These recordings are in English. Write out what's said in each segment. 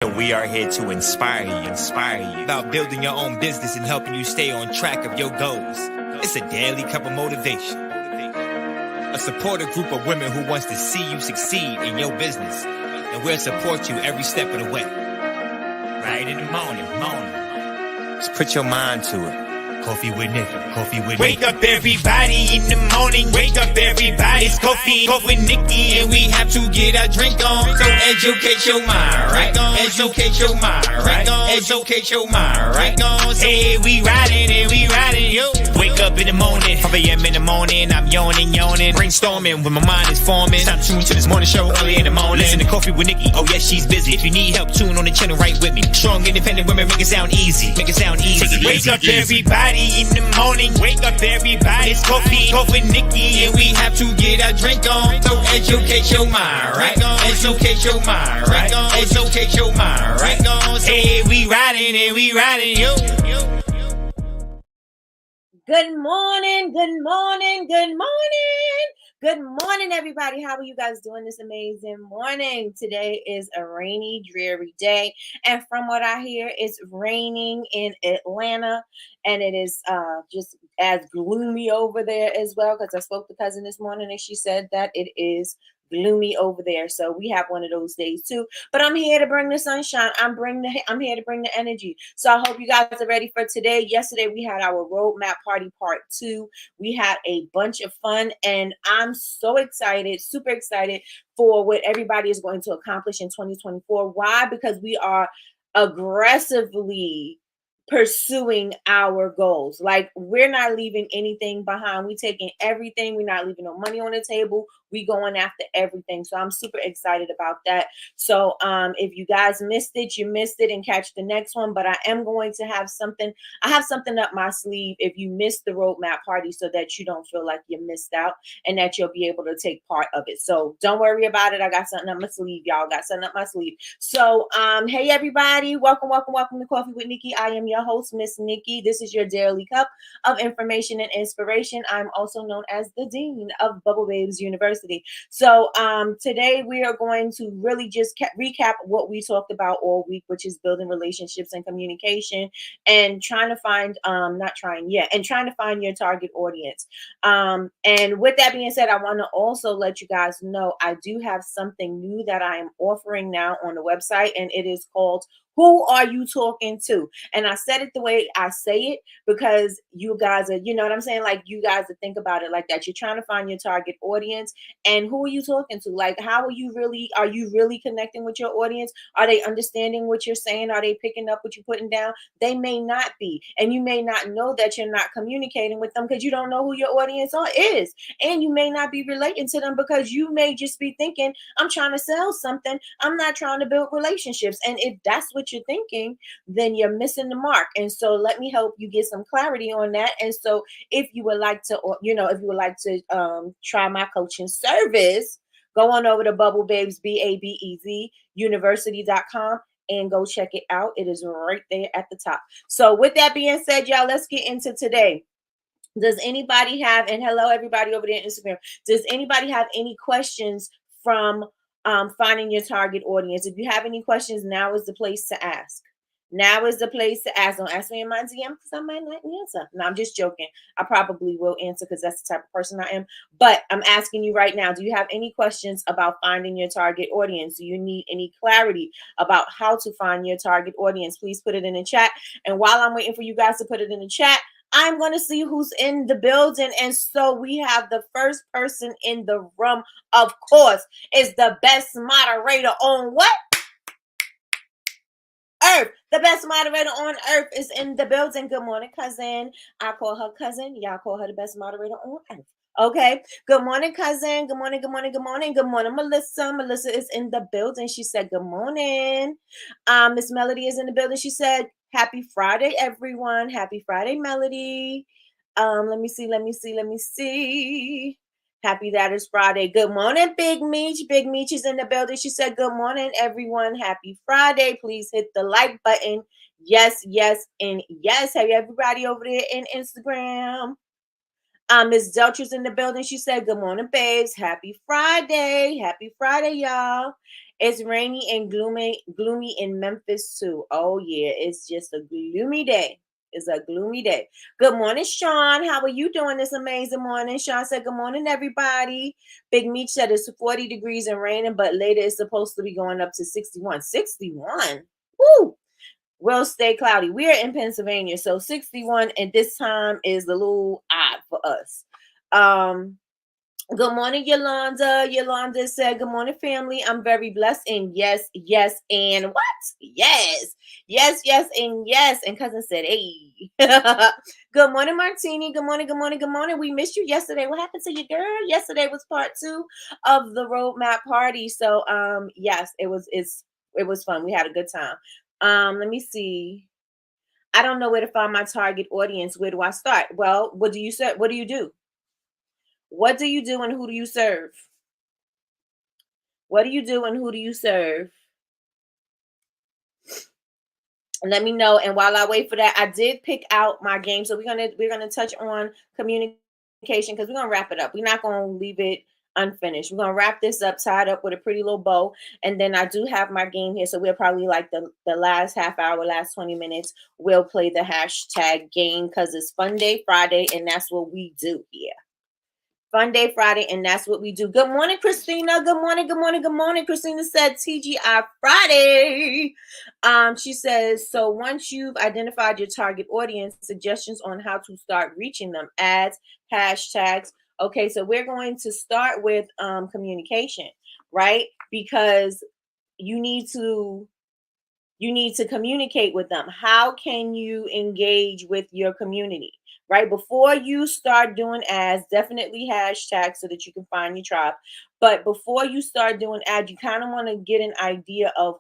We are here to inspire you about building your own business and helping you stay on track of your goals. It's a daily cup of motivation. A supportive group of women who wants to see you succeed in your business. And we'll support you every step of the way. Right in the morning. Just put your mind to it. Coffee with Nikkie. Wake up everybody in the morning. Wake up everybody. It's coffee with Nikkie, and we have to get our drink on. So educate your mind, right? Educate your mind, right? Educate your mind, right? Hey, we riding, yo. Wake up in the morning, 5 a.m. in the morning. I'm yawning, brainstorming when my mind is forming. Time to tune to this morning show early in the morning. Listen to Coffee with Nikkie. Oh yes, she's busy. If you need help, tune on the channel right with me. Strong, independent women make it sound easy. Take it Wake up everybody in the morning. Wake up everybody. It's coffee with Nikkie, and we have to get our drink on. So educate your mind, right? Educate your mind, right? Educate your mind, right? Hey, we riding, yo. Good morning, everybody. How are you guys doing this amazing morning? Today is a rainy, dreary day, and from what I hear, it's raining in Atlanta, and it is just as gloomy over there as well, because I spoke to cousin this morning, and she said that it is gloomy over there. So we have one of those days too. But I'm here to bring the sunshine. I'm here to bring the energy. So I hope you guys are ready for today. Yesterday we had our roadmap party part 2. We had a bunch of fun, and I'm so excited, super excited for what everybody is going to accomplish in 2024. Why? Because we are aggressively pursuing our goals. Like, we're not leaving anything behind. We're taking everything. We're not leaving no money on the table. We going after everything. So I'm super excited about that. So if you guys missed it, you missed it, and catch the next one. But I am going to have something. I have something up my sleeve if you missed the roadmap party, so that you don't feel like you missed out, and that you'll be able to take part of it. So don't worry about it. I got something up my sleeve, y'all. Got something up my sleeve. So hey everybody, welcome to Coffee with Nikkie. I am your host, Miss Nikkie. This is your daily cup of information and inspiration. I'm also known as the Dean of Bubble Babes University. So today we are going to really just recap what we talked about all week, which is building relationships and communication, and trying to find your target audience. And with that being said, I want to also let you guys know I do have something new that I am offering now on the website, and it is called Who Are You Talking To? And I said it the way I say it because you guys are, you know what I'm saying? Like, you guys to think about it like that. You're trying to find your target audience, and who are you talking to? Like, are you really connecting with your audience? Are they understanding what you're saying? Are they picking up what you're putting down? They may not be. And you may not know that you're not communicating with them because you don't know who your audience is. And you may not be relating to them because you may just be thinking, I'm trying to sell something. I'm not trying to build relationships. And if that's what you're thinking, then you're missing the mark. And so let me help you get some clarity on that. And so if you would like to, try my coaching service, go on over to Bubble Babes, BABEZ University.com, and go check it out. It is right there at the top. So with that being said, y'all, let's get into today. Does anybody have, and hello everybody over there on Instagram, does anybody have any questions from finding your target audience? If you have any questions, now is the place to ask. Now is the place to ask. Don't ask me in my DM because I might not answer. No, I'm just joking. I probably will answer because that's the type of person I am. But I'm asking you right now, do you have any questions about finding your target audience? Do you need any clarity about how to find your target audience? Please put it in the chat. And while I'm waiting for you guys to put it in the chat, I'm going to see who's in the building. And so we have the first person in the room, of course, is the best moderator on what? Earth. The best moderator on earth is in the building. Good morning, cousin. I call her cousin. Y'all call her the best moderator on earth. Okay. Good morning, cousin. Good morning, Melissa. Melissa is in the building. She said, good morning. Miss Melody is in the building. She said, happy Friday, everyone. Happy Friday, Melody. Let me see. Happy that is Friday. Good morning, Big Meech. Big Meech is in the building. She said, good morning, everyone. Happy Friday. Please hit the like button. Yes, and yes. Have everybody over there in Instagram? Miss Deltra's in the building. She said, good morning, babes. Happy Friday. Happy Friday, y'all. It's rainy and gloomy in Memphis too. Oh yeah, it's just a gloomy day. It's a gloomy day. Good morning, Sean. How are you doing this amazing morning? Sean said, good morning, everybody. Big Meech said it's 40 degrees and raining, but later it's supposed to be going up to 61. 61? Woo! Will stay cloudy. We're in Pennsylvania, so 61 at this time is a little odd for us. Good morning, Yolanda. Yolanda said, good morning, family. I'm very blessed. And yes, yes, and what? Yes, yes, yes, and yes. And cousin said, hey. Good morning, Martini. Good morning, good morning, good morning. We missed you yesterday. What happened to you, girl? Yesterday was part 2 of the roadmap party. So yes, it was fun. We had a good time. Let me see. I don't know where to find my target audience. Where do I start? Well, what do you say? What do you do? What do you do and who do you serve? What do you do and who do you serve? Let me know. And while I wait for that, I did pick out my game. So we're gonna touch on communication because we're gonna wrap it up. We're not gonna leave it unfinished. We're gonna wrap this up, tied up with a pretty little bow. And then I do have my game here. So we'll probably like the last half hour, last 20 minutes, we'll play the hashtag game because it's Fun Day Friday, and that's what we do here. Fun Day Friday, and that's what we do. Good morning, Christina. Good morning, good morning, good morning. Christina said TGI Friday. She says, so once you've identified your target audience, suggestions on how to start reaching them, ads, hashtags. Okay, so we're going to start with communication, right? Because you need to communicate with them. How can you engage with your community? Right before you start doing ads, definitely hashtags so that you can find your tribe. But before you start doing ads, you kind of want to get an idea of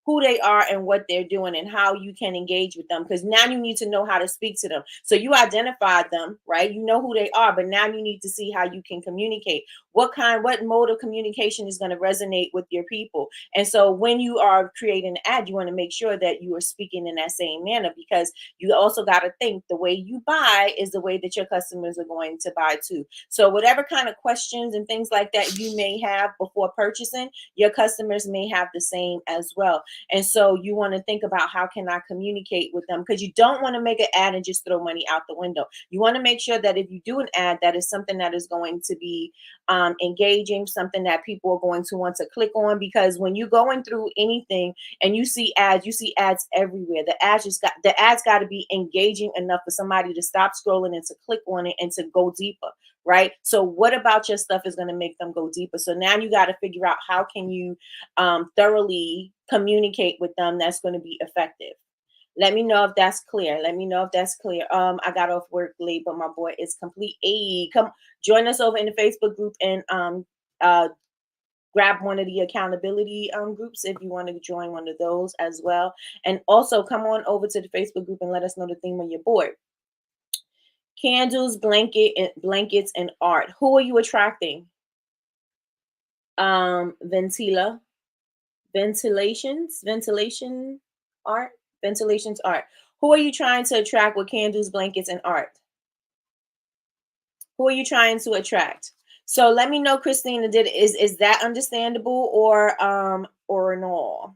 who they are and what they're doing and how you can engage with them, because now you need to know how to speak to them. So you identified them, right? You know who they are, but now you need to see how you can communicate. What mode of communication is going to resonate with your people? And so when you are creating an ad, you want to make sure that you are speaking in that same manner, because you also got to think the way you buy is the way that your customers are going to buy too. So whatever kind of questions and things like that you may have before purchasing, your customers may have the same as well. And so you want to think about, how can I communicate with them? Because you don't want to make an ad and just throw money out the window. You want to make sure that if you do an ad, that is something that is going to be engaging, something that people are going to want to click on. Because when you're going through anything and you see ads everywhere. The ads got to be engaging enough for somebody to stop scrolling and to click on it and to go deeper. Right. So what about your stuff is going to make them go deeper? So now you got to figure out, how can you thoroughly communicate with them that's going to be effective. Let me know if that's clear. Let me know if that's clear. I got off work late, but my boy is complete. Hey, come join us over in the Facebook group and grab one of the accountability groups if you want to join one of those as well. And also come on over to the Facebook group and let us know the theme of your board. Candles, blankets, and art. Who are you attracting? Ventilation art. Ventilations art. Who are you trying to attract with candles, blankets, and art? Who are you trying to attract? So let me know, Christina, is that understandable or no?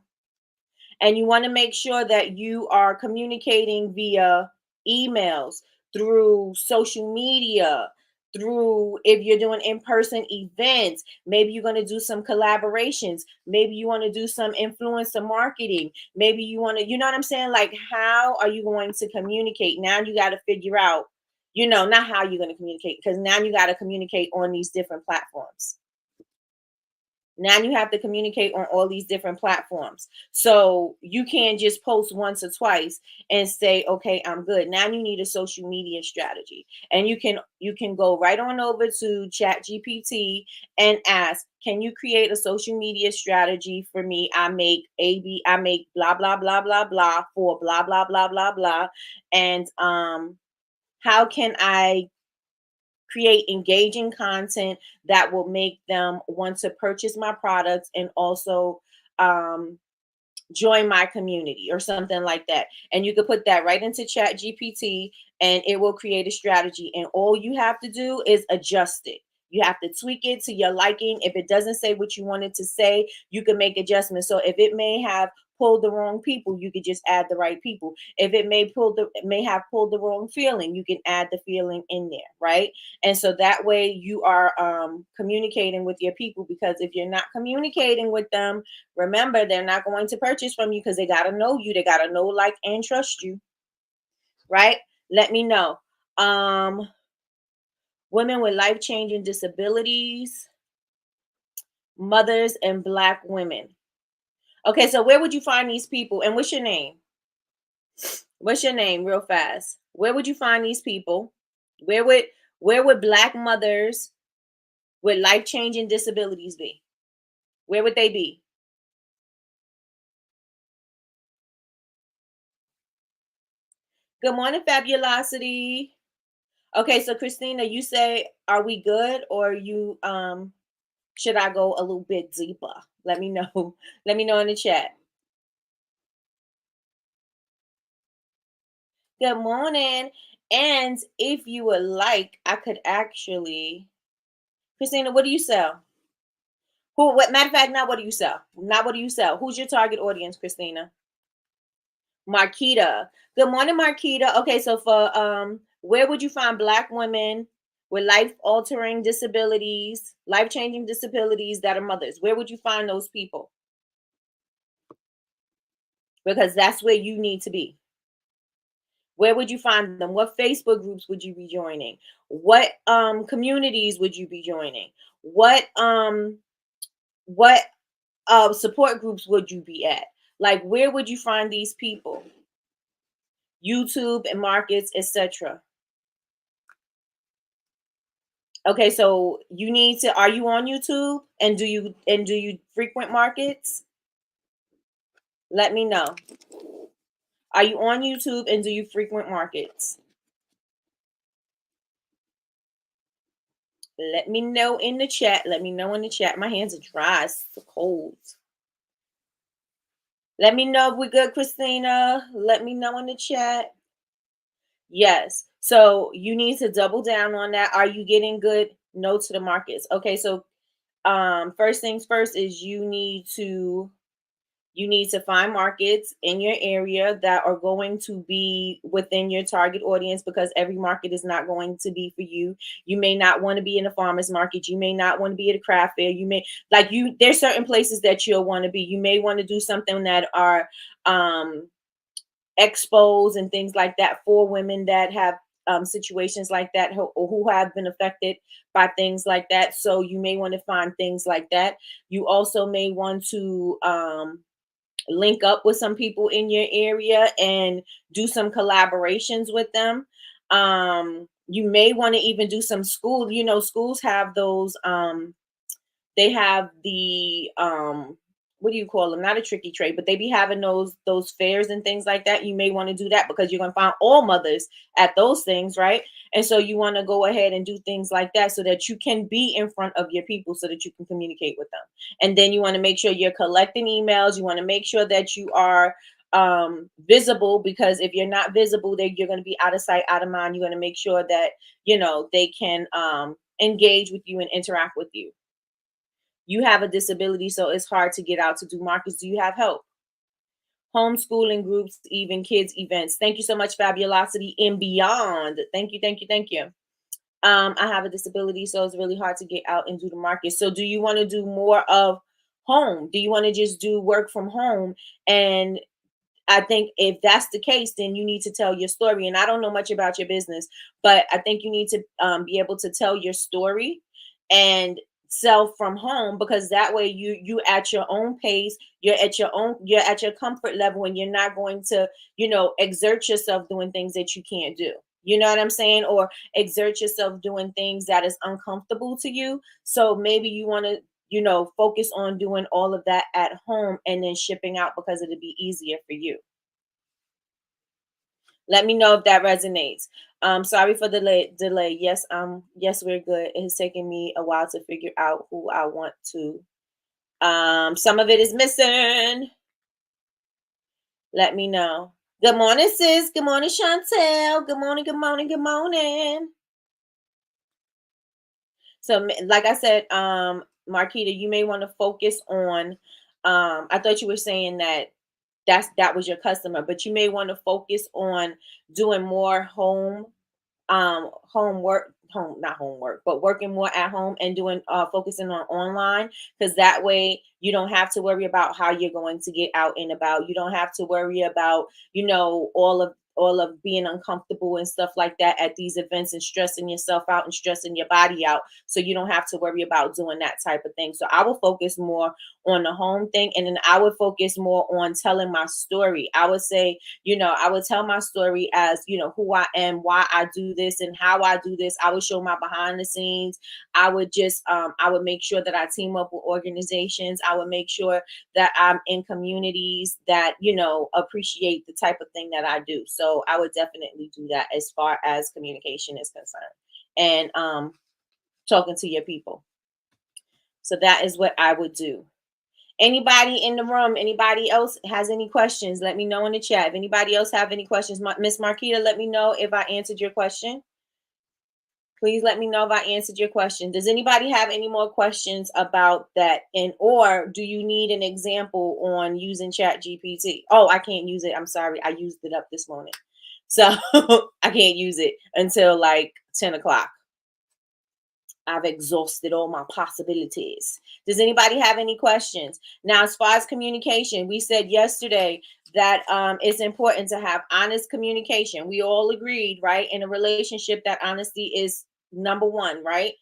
And you want to make sure that you are communicating via emails, through social media, through, if you're doing in-person events, maybe you're going to do some collaborations, maybe you want to do some influencer marketing, maybe you want to, you know what I'm saying? Like, how are you going to communicate? Now you got to figure out, not how you're going to communicate, because now you got to communicate on these different platforms. Now you have to communicate on all these different platforms. So you can't just post once or twice and say, okay, I'm good. Now you need a social media strategy. And you can go right on over to ChatGPT and ask, can you create a social media strategy for me? I make blah, blah, blah, blah, blah for blah, blah, blah, blah, blah. And how can I create engaging content that will make them want to purchase my products and also join my community or something like that. And you could put that right into ChatGPT and it will create a strategy. And all you have to do is adjust it. You have to tweak it to your liking. If it doesn't say what you wanted to say, you can make adjustments. So if it may have pulled the wrong people, you could just add the right people. If it may have pulled the wrong feeling, you can add the feeling in there, right? And so that way you are communicating with your people, because if you're not communicating with them, remember, they're not going to purchase from you because they got to know you. They got to know, like, and trust you, right? Let me know. Um, Women with life-changing disabilities, mothers, and Black women. Okay, so where would you find these people? And what's your name? What's your name, real fast? Where would you find these people? Where would where would Black mothers with life-changing disabilities be? Where would they be? Good morning, Fabulosity. Okay, so Christina, you say, are we good, or you should I go a little bit deeper? Let me know. Let me know in the chat. Good morning. And if you would like, I could actually, Christina, what do you sell? Who, what, matter of fact, not what do you sell? Not what do you sell? Who's your target audience, Christina? Marquita. Good morning, Marquita. Okay, so for where would you find Black women with life altering disabilities, life changing disabilities that are mothers? Where would you find those people? Because that's where you need to be. Where would you find them? What Facebook groups would you be joining? What communities would you be joining? What support groups would you be at? Like, where would you find these people? YouTube and markets, etc. Okay, so you need to, are you on YouTube, and do you frequent markets? Let me know. Are you on YouTube, and do you frequent markets? Let me know in the chat. Let me know in the chat. My hands are dry. It's so cold. Let me know if we're good, Christina. Let me know in the chat. Yes. So you need to double down on that. Are you getting good notes to the markets? Okay, so first things first is you need to find markets in your area that are going to be within your target audience, because every market is not going to be for you. You may not want to be in a farmer's market. You may not want to be at a craft fair. There's certain places that you'll want to be. You may want to do something that are expos and things like that for women that have situations like that, who have been affected by things like that. So you may want to find things like that. You also may want to link up with some people in your area and do some collaborations with them. You may want to even do some schools have those they have the what do you call them, not a tricky trade, but they be having those fairs and things like that. You may want to do that because you're going to find all mothers at those things, right? And so you want to go ahead and do things like that so that you can be in front of your people, so that you can communicate with them. And then you want to make sure you're collecting emails. You want to make sure that you are visible, because if you're not visible, you're going to be out of sight, out of mind. You're going to make sure that they can engage with you and interact with you. You have a disability, so it's hard to get out to do markets. Do you have help? Homeschooling groups, even kids events. Thank you so much, Fabulosity and beyond. Thank you, thank you, thank you. I have a disability, so it's really hard to get out and do the market. So do you want to do more of home? Do you want to just do work from home? And I think if that's the case, then you need to tell your story. And I don't know much about your business, but I think you need to be able to tell your story and sell from home, because that way you at your own pace, you're at your comfort level, and you're not going to exert yourself doing things that you can't do. You know what I'm saying? Or exert yourself doing things that is uncomfortable to you. So maybe you want to focus on doing all of that at home and then shipping out, because it'll be easier for you. Let me know if that resonates. Sorry for the delay. Yes, we're good. It has taken me a while to figure out who I want to. Some of it is missing. Let me know. Good morning, sis. Good morning, Chantel. Good morning, good morning, good morning. So like I said, Marquita, you may want to focus on, I thought you were saying that that was your customer, but you may want to focus on doing more homework, home not homework, but working more at home and doing focusing on online, because that way you don't have to worry about how you're going to get out and about. You don't have to worry about, all of being uncomfortable and stuff like that at these events and stressing yourself out and stressing your body out. So you don't have to worry about doing that type of thing. So I will focus more on the home thing, and then I would focus more on telling my story. I would say, I would tell my story as, who I am, why I do this, and how I do this. I would show my behind the scenes. I would just, I would make sure that I team up with organizations. I would make sure that I'm in communities that, appreciate the type of thing that I do. So I would definitely do that as far as communication is concerned, and talking to your people. So that is what I would do. Anybody in the room, anybody else has any questions, let me know in the chat. If anybody else have any questions, Miss Marquita, let me know if I answered your question. Please let me know if I answered your question. Does anybody have any more questions about that? And or do you need an example on using Chat GPT? Oh, I can't use it. I'm sorry. I used it up this morning. So I can't use it until like 10 o'clock. I've exhausted all my possibilities. Does anybody have any questions? Now, as far as communication, we said yesterday that it's important to have honest communication. We all agreed, right? In a relationship, that honesty is number one, right?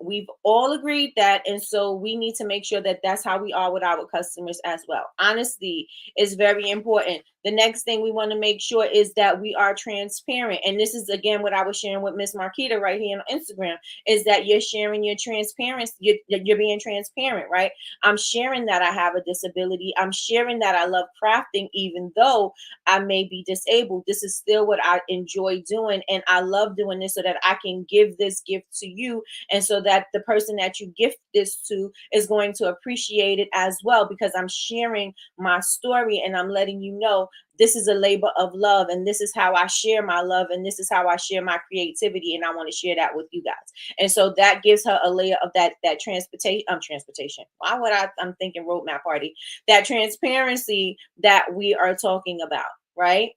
We've all agreed that, and so we need to make sure that that's how we are with our customers as well. Honesty is very important. The next thing we want to make sure is that we are transparent, and this is again what I was sharing with Miss Marquita right here on Instagram, is that you're sharing your transparency. You're being transparent, right? I'm sharing that I have a disability. I'm sharing that I love crafting, even though I may be disabled. This is still what I enjoy doing, and I love doing this so that I can give this gift to you, and so that the person that you gift this to is going to appreciate it as well, because I'm sharing my story and I'm letting you know this is a labor of love, and this is how I share my love, and this is how I share my creativity, and I want to share that with you guys. And so that gives her a layer of that transportation. Why would I'm thinking roadmap party? That transparency that we are talking about, right?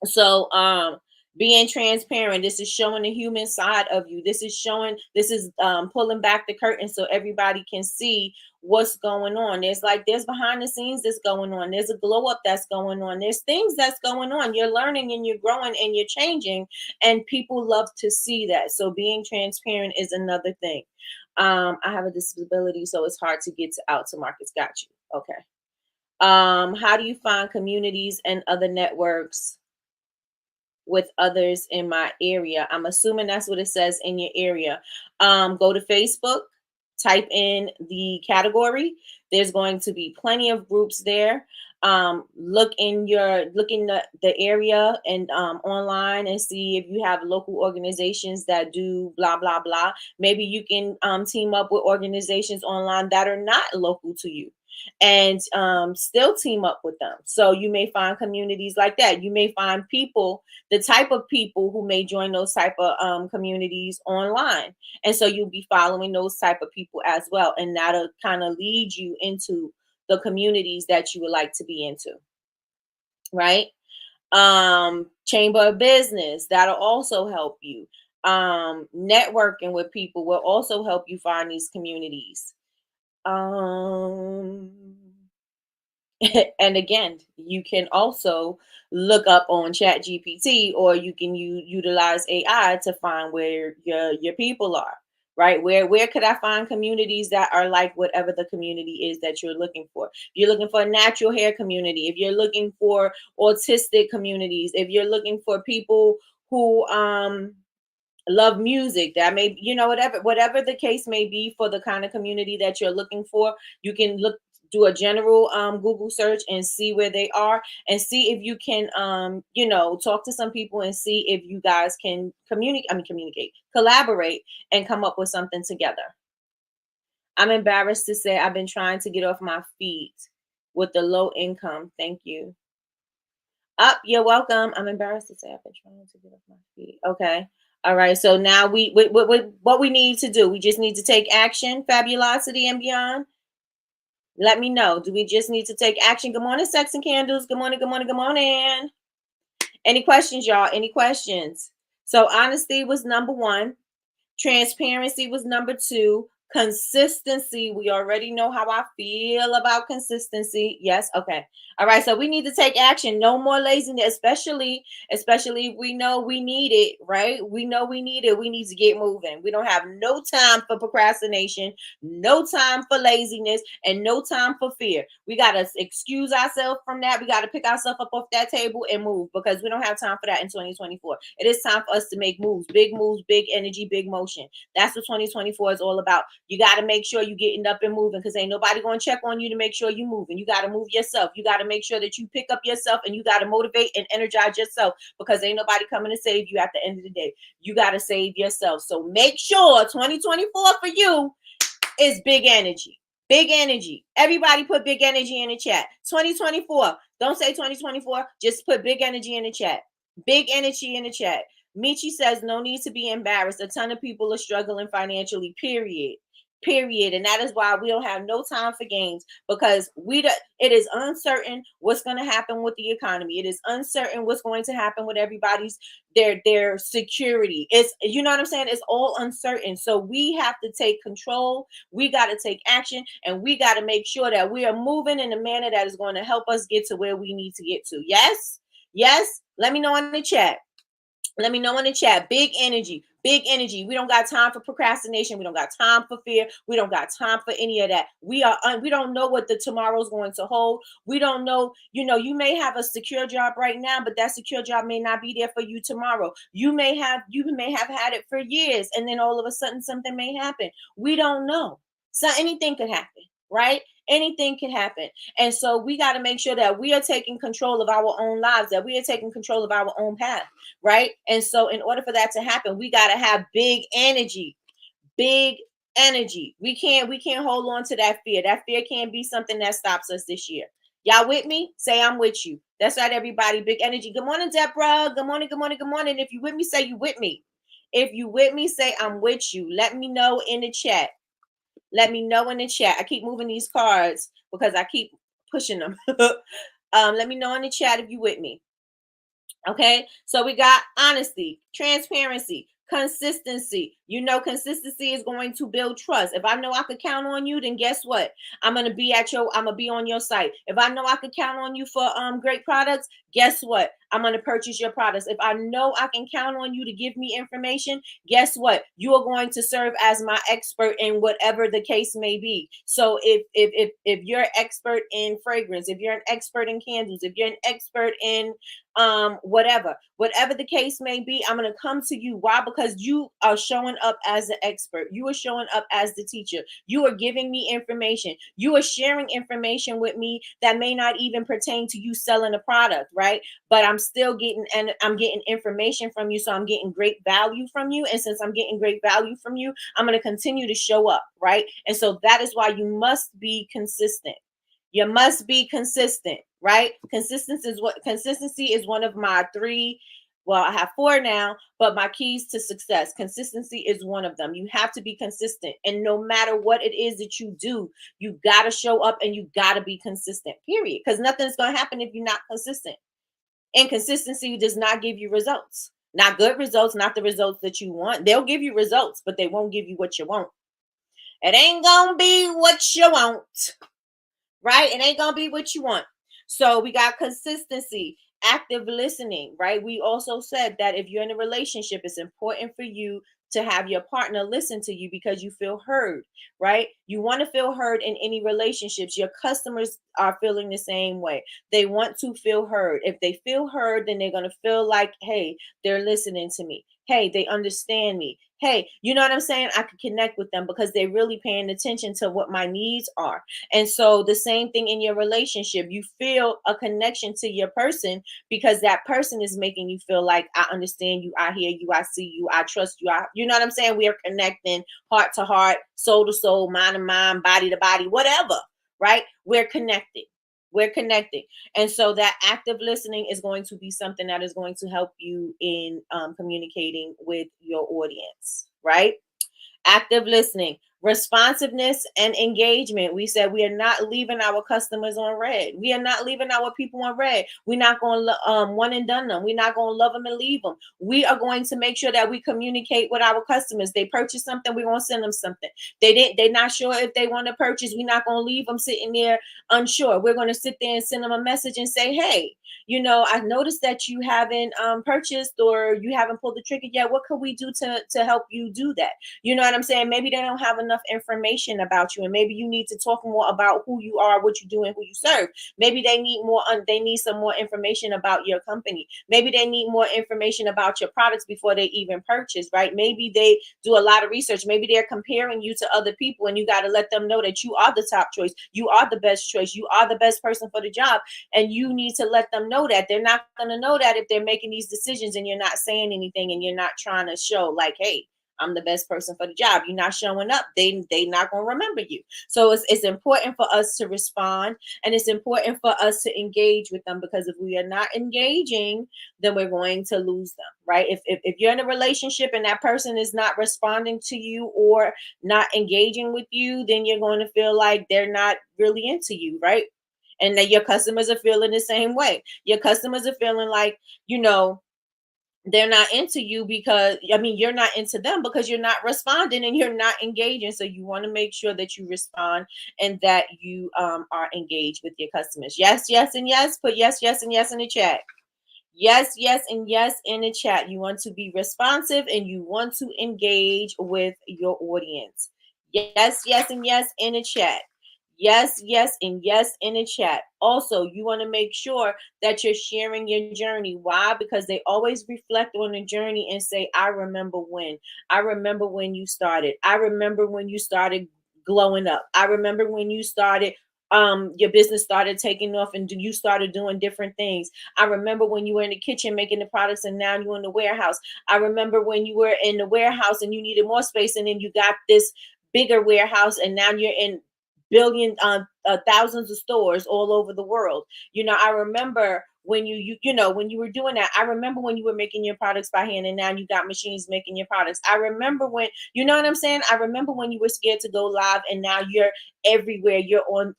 So being transparent, this is showing the human side of you. This is pulling back the curtain so everybody can see what's going on. There's behind the scenes that's going on. There's a glow up that's going on. There's things that's going on. You're learning and you're growing and you're changing, and people love to see that. So being transparent is another thing. I have a disability, so it's hard to get out to markets. Got you. Okay. How do you find communities and other networks with others in my area? I'm assuming that's what it says in your area. Go to Facebook, type in the category. There's going to be plenty of groups there. Look in the area and online and see if you have local organizations that do blah blah blah. Maybe you can team up with organizations online that are not local to you, and still team up with them. So you may find communities like that. You may find people, the type of people who may join those type of communities online, and so you'll be following those type of people as well, and that'll kind of lead you into the communities that you would like to be into, right? Chamber of business, that'll also help you. Networking with people will also help you find these communities. And again, you can also look up on Chat GPT, or you can utilize AI to find where your people are, right? Where could I find communities that are like whatever the community is that you're looking for? You're looking for a natural hair community, if you're looking for autistic communities, if you're looking for people who love music, that may, whatever the case may be, for the kind of community that you're looking for, you can do a general Google search and see where they are, and see if you can talk to some people and see if you guys can collaborate and come up with something together. I'm embarrassed to say I've been trying to get off my feet with the low income. Thank you. You're welcome. I'm embarrassed to say I've been trying to get off my feet. Okay. All right. So now what we need to do? We just need to take action, Fabulosity and beyond. Let me know. Do we just need to take action? Good morning, Sex and Candles. Good morning. Good morning. Good morning. Any questions, y'all? Any questions? So honesty was number one. Transparency was number two. Consistency. We already know how I feel about consistency. Yes. Okay. All right. So we need to take action. No more laziness, especially if we know we need it, right? We know we need it. We need to get moving. We don't have no time for procrastination, no time for laziness, and no time for fear. We got to excuse ourselves from that. We got to pick ourselves up off that table and move, because we don't have time for that in 2024. It is time for us to make moves, big energy, big motion. That's what 2024 is all about. You got to make sure you're getting up and moving, because ain't nobody going to check on you to make sure you're moving. You got to move yourself. You got to make sure that you pick up yourself, and you got to motivate and energize yourself, because ain't nobody coming to save you at the end of the day. You got to save yourself. So make sure 2024 for you is big energy. Big energy. Everybody put big energy in the chat. 2024. Don't say 2024. Just put big energy in the chat. Big energy in the chat. Michi says, no need to be embarrassed. A ton of people are struggling financially, period. And that is why we don't have no time for games, because it is uncertain what's going to happen with the economy. It is uncertain what's going to happen with everybody's their security. It's, you know what I'm saying? It's all uncertain. So we have to take control. We got to take action, and we got to make sure that we are moving in a manner that is going to help us get to where we need to get to. Yes. Let me know in the chat. Big energy. We don't got time for procrastination. We don't got time for fear. We don't got time for any of that. We don't know what the tomorrow's going to hold. We don't know. You may have a secure job right now, but that secure job may not be there for you tomorrow. You may have had it for years, and then all of a sudden something may happen. We don't know. So anything could happen, right? Anything can happen. And so we got to make sure that we are taking control of our own lives, that we are taking control of our own path, right? And so in order for that to happen, we got to have big energy. We can't hold on to that fear. That fear can't be something that stops us this year. Y'all with me? Say I'm with you. That's right, everybody. Big energy. Good morning, Deborah. Good morning. If you with me, say you with me. If you with me, say I'm with you. Let me know in the chat. I keep moving these cards because I keep pushing them. Let me know in the chat if you with me. Okay, so we got honesty, transparency, consistency. Consistency is going to build trust. If I know I could count on you, then guess what? I'm gonna be on your site. If I know I could count on you for great products, guess what? I'm gonna purchase your products. If I know I can count on you to give me information, guess what? You are going to serve as my expert in whatever the case may be. So if you're an expert in fragrance, if you're an expert in candles, if you're an expert in whatever the case may be, I'm going to come to you. Why? Because you are showing up as the expert. You are showing up as the teacher. You are giving me information. You are sharing information with me that may not even pertain to you selling a product, right? But I'm getting information from you. So I'm getting great value from you. And since I'm getting great value from you, I'm going to continue to show up, right? And so that is why you must be consistent. You must be consistent, right? Consistency is one of my three. Well, I have four now, but my keys to success. Consistency is one of them. You have to be consistent. And no matter what it is that you do, you got to show up and you got to be consistent, period. Because nothing's going to happen if you're not consistent. And consistency does not give you results. Not good results, not the results that you want. They'll give you results, but they won't give you what you want. It ain't going to be what you want. Right? It ain't gonna be what you want. So we got consistency, active listening, right? We also said that if you're in a relationship, it's important for you to have your partner listen to you because you feel heard, right? You want to feel heard in any relationships. Your customers are feeling the same way. They want to feel heard. If they feel heard, then they're going to feel like, hey, they're listening to me. Hey, they understand me. Hey, you know what I'm saying? I can connect with them because they're really paying attention to what my needs are. And so the same thing in your relationship, you feel a connection to your person because that person is making you feel like I understand you, I hear you, I see you, I trust you. You know what I'm saying? We are connecting heart to heart, soul to soul, mind to mind, body to body, whatever, right? We're connected. We're connecting. And so that active listening is going to be something that is going to help you in communicating with your audience, right? Active listening, responsiveness, and engagement. We said we are not leaving our customers on red. We are not leaving our people on red. We're not going to one and done them. We're not going to love them and leave them. We are going to make sure that we communicate with our customers. They purchase something, we're going to send them something. They're not sure if they want to purchase. We're not going to leave them sitting there unsure. We're going to sit there and send them a message and say, hey, I noticed that you haven't purchased or you haven't pulled the trigger yet. What could we do to help you do that? You know what I'm saying? Maybe they don't have enough information about you, and maybe you need to talk more about who you are, what you do, and who you serve. Maybe they need more. They need some more information about your company. Maybe they need more information about your products before they even purchase. Right? Maybe they do a lot of research. Maybe they're comparing you to other people, and you got to let them know that you are the top choice. You are the best choice. You are the best person for the job, and you need to let them know that. They're not going to know that if they're making these decisions and you're not saying anything and you're not trying to show like, hey, I'm the best person for the job. You're not showing up. They not going to remember you. So it's important for us to respond, and it's important for us to engage with them, because if we are not engaging, then we're going to lose them, right? If you're in a relationship and that person is not responding to you or not engaging with you, then you're going to feel like they're not really into you, right? And that your customers are feeling the same way. Your customers are feeling like, they're not into you because you're not into them because you're not responding and you're not engaging. So you want to make sure that you respond and that you are engaged with your customers. Yes, yes, and yes. Put yes, yes, and yes in the chat. Yes, yes, and yes in the chat. You want to be responsive and you want to engage with your audience. Yes, yes, and yes in the chat. Yes, yes, and yes in the chat. Also, you want to make sure that you're sharing your journey. Why? Because they always reflect on the journey and say, I remember when. I remember when you started. I remember when you started glowing up. I remember when you started your business started taking off and you started doing different things. I remember when you were in the kitchen making the products and now you're in the warehouse. I remember when you were in the warehouse and you needed more space and then you got this bigger warehouse and now you're in thousands of stores all over the world. I remember when when you were doing that. I remember when you were making your products by hand and now you got machines making your products. I remember when, you know what I'm saying? I remember when you were scared to go live and now you're everywhere. You're on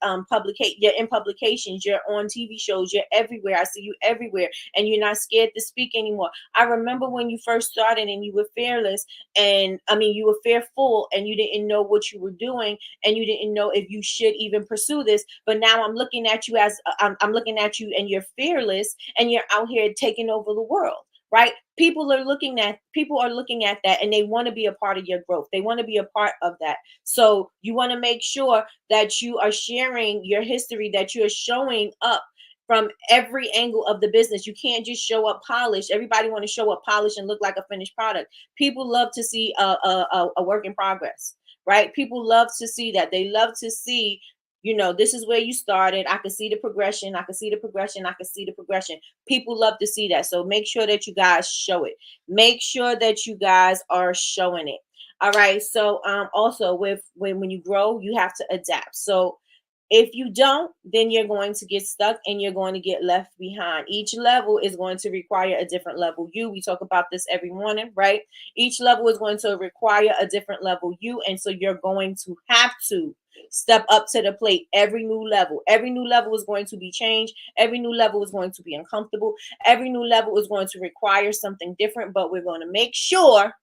you're in publications, you're on TV shows, you're everywhere. I see you everywhere and you're not scared to speak anymore. I remember when you first started and you were fearless and you were fearful and you didn't know what you were doing and you didn't know if you should even pursue this. But now I'm looking at you as I'm looking at you and you're fearless and you're out here taking over the world, right? People are looking at that and they want to be a part of your growth. They want to be a part of that. So you want to make sure that you are sharing your history, that you're showing up from every angle of the business. You can't just show up polished. Everybody want to show up polished and look like a finished product. People love to see a work in progress, right? People love to see that. They love to see, this is where you started. I can see the progression. I can see the progression. I can see the progression. People love to see that. So make sure that you guys show it. Make sure that you guys are showing it. All right. So also when you grow, you have to adapt. So if you don't, then you're going to get stuck and you're going to get left behind. Each level is going to require a different level you. We talk about this every morning, right? Each level is going to require a different level you. And so you're going to have to step up to the plate. Every new level is going to be changed. Every new level is going to be uncomfortable. Every new level is going to require something different, but we're going to make sure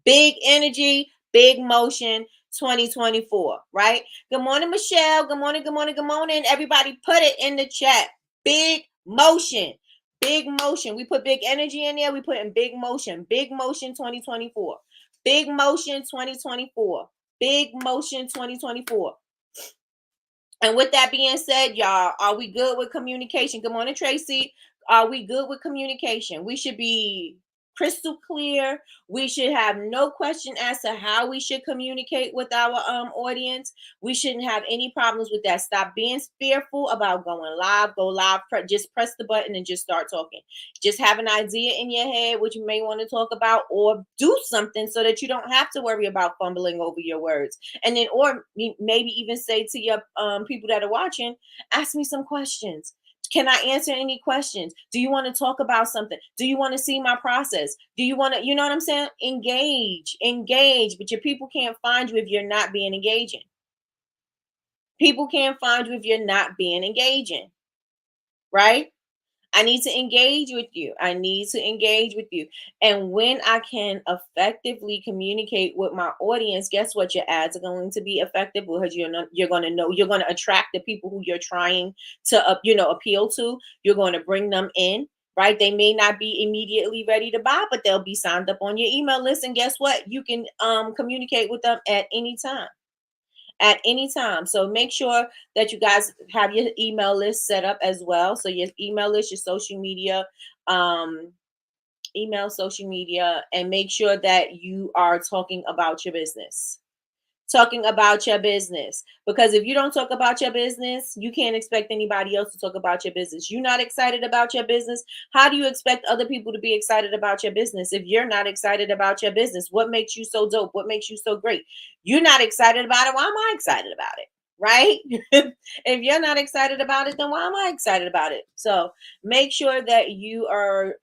big energy, big motion 2024, right? Good morning, Michelle. Good morning, good morning, good morning. Everybody put it in the chat. Big motion. Big motion. We put big energy in there. We put in big motion. Big motion 2024. Big motion 2024. Big motion 2024. And with that being said, y'all, are we good with communication? Good morning, Tracy. Are we good with communication? We should be crystal clear. We should have no question as to how we should communicate with our audience. We shouldn't have any problems with that. Stop being fearful about going live. Go live. Just press the button and just start talking. Just have an idea in your head what you may want to talk about, or do something so that you don't have to worry about fumbling over your words. And then, or maybe even say to your people that are watching, ask me some questions. Can I answer any questions? Do you want to talk about something? Do you want to see my process? Do you want to, you know what I'm saying? Engage. But your people can't find you if you're not being engaging. People can't find you if you're not being engaging, right? I need to engage with you. I need to engage with you. And when I can effectively communicate with my audience, guess what? Your ads are going to be effective because you're going to know, you're going to attract the people who you're trying to, appeal to. You're going to bring them in, right? They may not be immediately ready to buy, but they'll be signed up on your email list. And guess what? You can communicate with them at any time. At any time. So make sure that you guys have your email list set up as well. So your email list, your social media, email, social media, and make sure that you are talking about your business. Talking about your business. Because if you don't talk about your business, you can't expect anybody else to talk about your business. You're not excited about your business. How do you expect other people to be excited about your business if you're not excited about your business? What makes you so dope? What makes you so great? You're not excited about it. Why am I excited about it? Right? If you're not excited about it, then why am I excited about it? So make sure that you are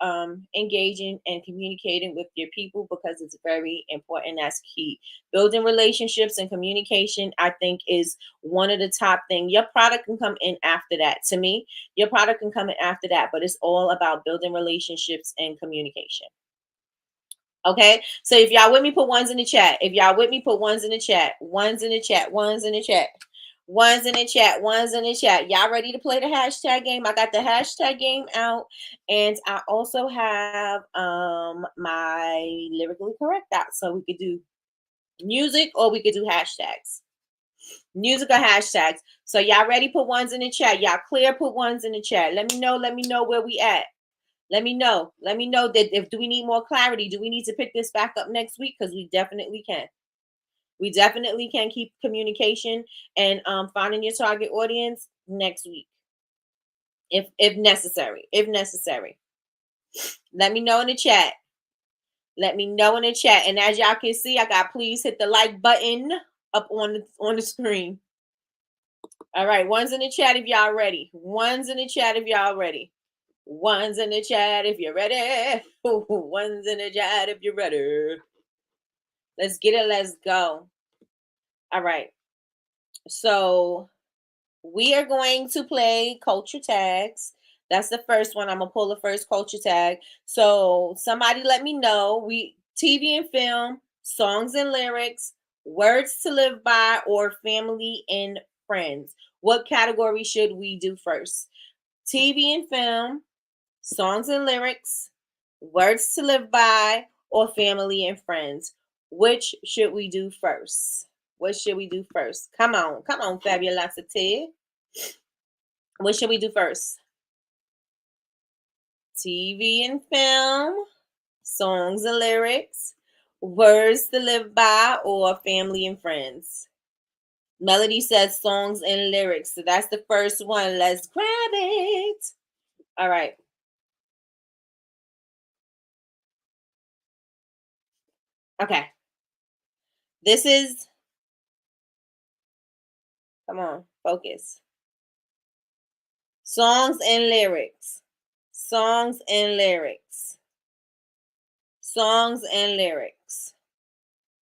engaging and communicating with your people, because it's very important. That's key. Building relationships and communication, I think, is one of the top things. Your product can come in after that. To me, your product can come in after that, but it's all about building relationships and communication. Okay, so if y'all with me, put ones in the chat. If y'all with me, put ones in the chat. Ones in the chat. Ones in the chat. Ones in the chat. Ones in the chat. Y'all ready to play the hashtag game? I got the hashtag game out, and I also have my lyrically correct out, so we could do music or we could do hashtags. Music or hashtags. So y'all ready? Put ones in the chat. Y'all clear? Put ones in the chat. Let me know where we at. Let me know that if do we need more clarity? Do we need to pick this back up next week? Because we definitely can. We definitely can keep communication and finding your target audience next week, if necessary. If necessary, let me know in the chat. Let me know in the chat. And as y'all can see, I got please hit the like button up on the screen. All right, ones in the chat if y'all ready. Ones in the chat if y'all ready. Ones in the chat if you're ready. Ones in the chat if you're ready. Let's get it. Let's go. All right. So we are going to play culture tags. That's the first one. I'm gonna pull the first culture tag. So somebody let me know. We TV and film, songs and lyrics, words to live by, or family and friends. What category should we do first? TV and film, songs and lyrics, words to live by, or family and friends. Which should we do first? What should we do first? Come on, Fabulosity. What should we do first? TV and film, songs and lyrics, words to live by, or family and friends. Melody says songs and lyrics. So that's the first one. Let's grab it. All right. Okay. This is, come on, focus. Songs and lyrics. Songs and lyrics. Songs and lyrics.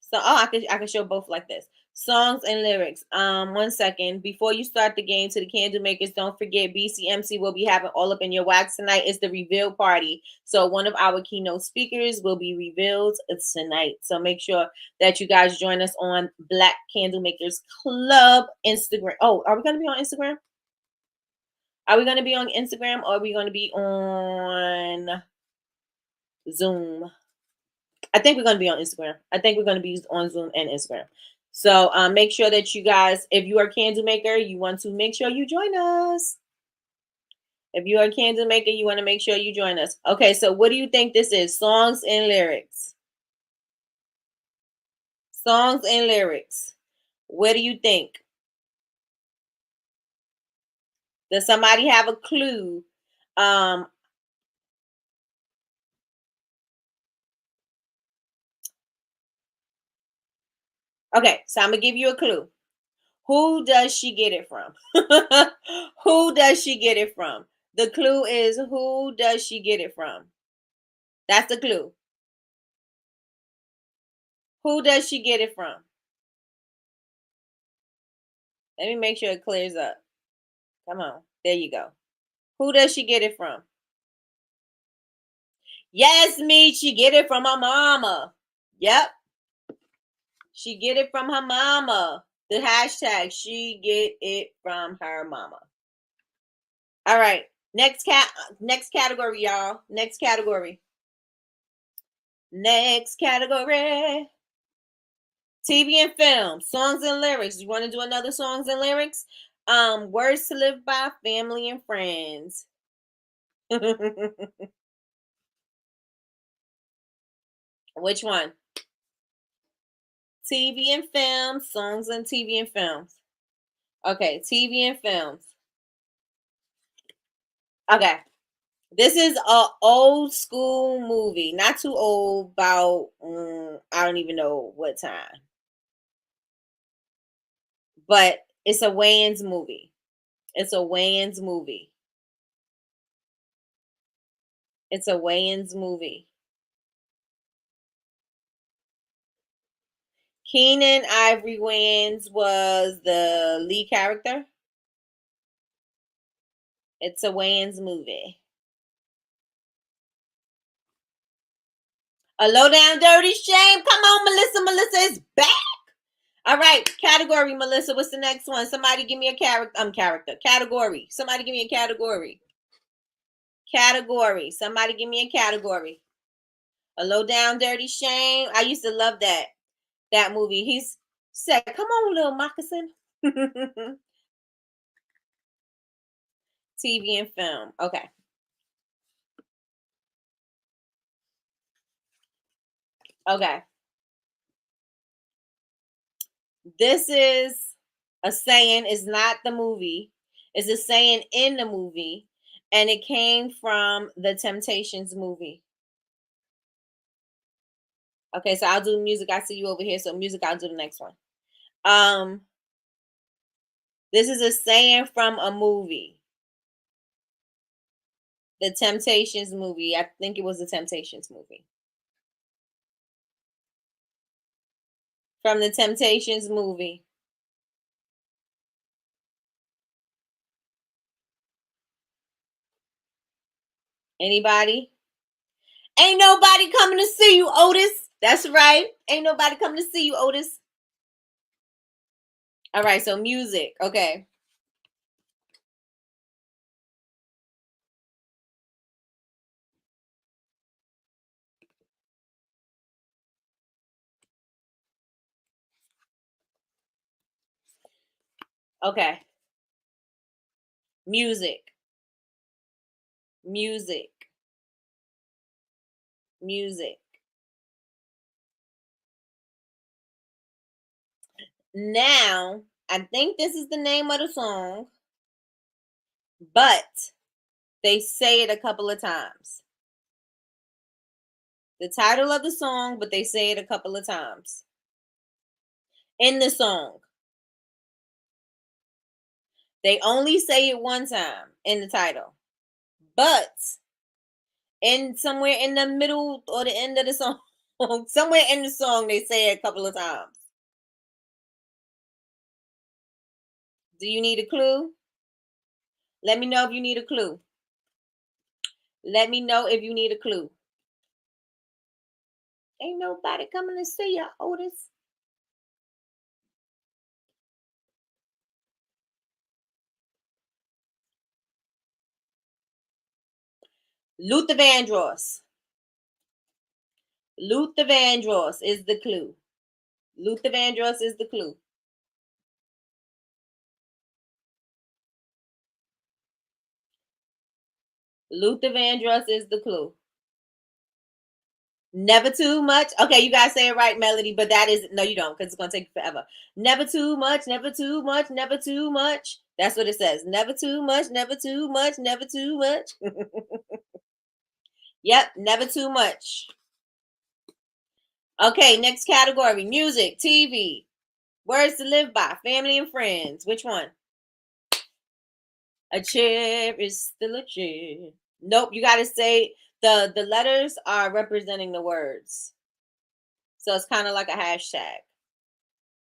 So, I can show both like this. Songs and lyrics. 1 second. Before you start the game, to the candle makers, don't forget BCMC will be having all up in your wax tonight. It's the reveal party. So one of our keynote speakers will be revealed tonight. So make sure that you guys join us on Black Candle Makers Club Instagram. Oh, are we going to be on Instagram? Are we going to be on Instagram, or are we going to be on Zoom? I think we're going to be on Instagram. I think we're going to be on Zoom and Instagram. So make sure that you guys, if you are a candle maker, you want to make sure you join us. If you're a candle maker, you want to make sure you join us. Okay, so what do you think this is? Songs and lyrics. Songs and lyrics. What do you think? Does somebody have a clue? Um, okay, so I'm gonna give you a clue. Who does she get it from? Who does she get it from? The clue is who does she get it from? That's the clue. Who does she get it from? Let me make sure it clears up. Come on. There you go. Who does she get it from? Yes, me. She get it from her mama. Yep. She get it from her mama. The hashtag, she get it from her mama. All right. Next category, y'all. Next category. Next category. TV and film, songs and lyrics. You want to do another songs and lyrics? Words to Live By, Family and Friends. Which one? TV and film, songs and TV and films. Okay, TV and films. Okay. This is a old school movie. Not too old, about I don't even know what time. But it's a Wayans movie. It's a Wayans movie. It's a Wayans movie. Keenan Ivory Wayans was the lead character. It's a Wayans movie. A Low Down Dirty Shame. Come on, Melissa. Melissa is back. All right, category, Melissa. What's the next one? Somebody give me a character. Category. Somebody give me a category. Category. Somebody give me a category. A Low Down Dirty Shame. I used to love that movie. He's said, "Come on, little moccasin." TV and film. Okay. Okay. This is a saying, is not the movie. It's a saying in the movie, and it came from the Temptations movie. Okay, so I'll do music. I see you over here, so music, I'll do the next one. Um, this is a saying from a movie. The Temptations movie. I think it was the Temptations movie. From the Temptations movie. Anybody? Ain't nobody coming to see you, Otis. That's right. Ain't nobody coming to see you, Otis. All right, so music. Okay. Okay. Music. Music. Music. Now, I think this is the name of the song, but they say it a couple of times. The title of the song, but they say it a couple of times in the song. They only say it one time in the title, but in somewhere in the middle or the end of the song, somewhere in the song, they say it a couple of times. Do you need a clue? Let me know if you need a clue. Let me know if you need a clue. Ain't nobody coming to see you, Otis. Luther Vandross. Luther Vandross is the clue. Luther Vandross is the clue. Luther Vandross is the clue. Never too much. Okay, you guys say it right, Melody, but that is no, you don't, because it's gonna take forever. Never too much, never too much, never too much. That's what it says. Never too much, never too much, never too much. Yep, never too much. Okay, next category: music, TV, words to live by, family and friends. Which one? A chair is still a chair. Nope, you gotta say the letters are representing the words. So it's kind of like a hashtag,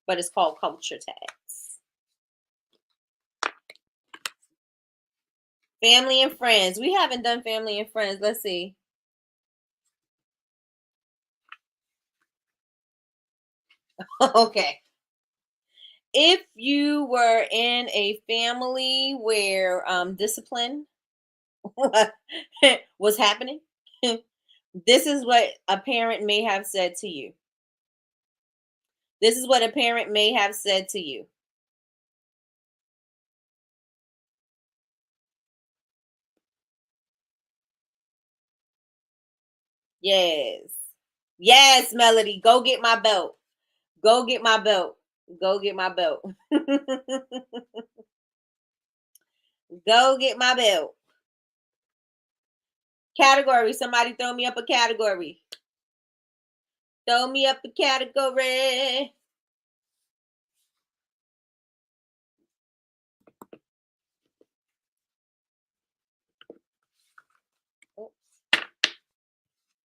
but it's called culture tags. Family and friends. We haven't done family and friends. Let's see. Okay. If you were in a family where discipline was happening, this is what a parent may have said to you. This is what a parent may have said to you. Yes. Yes, Melody. Go get my belt. Go get my belt. Go get my belt. Go get my belt. Category. Somebody throw me up a category. Throw me up a category.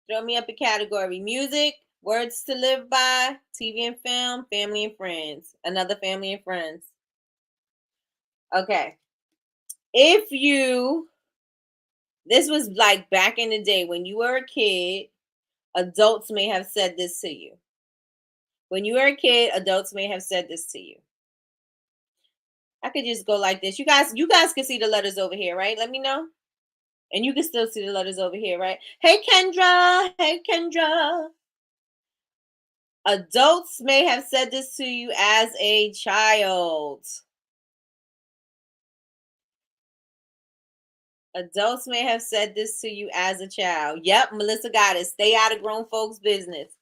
Throw me up a category. Music, words to live by, TV and film, family and friends. Another family and friends. Okay. This was like back in the day when you were a kid, adults may have said this to you. When you were a kid, adults may have said this to you. I could just go like this. You guys can see the letters over here, right? Let me know. And you can still see the letters over here, right? Hey, Kendra. Hey, Kendra. Adults may have said this to you as a child. Adults may have said this to you as a child. Yep, Melissa got it. Stay out of grown folks' business.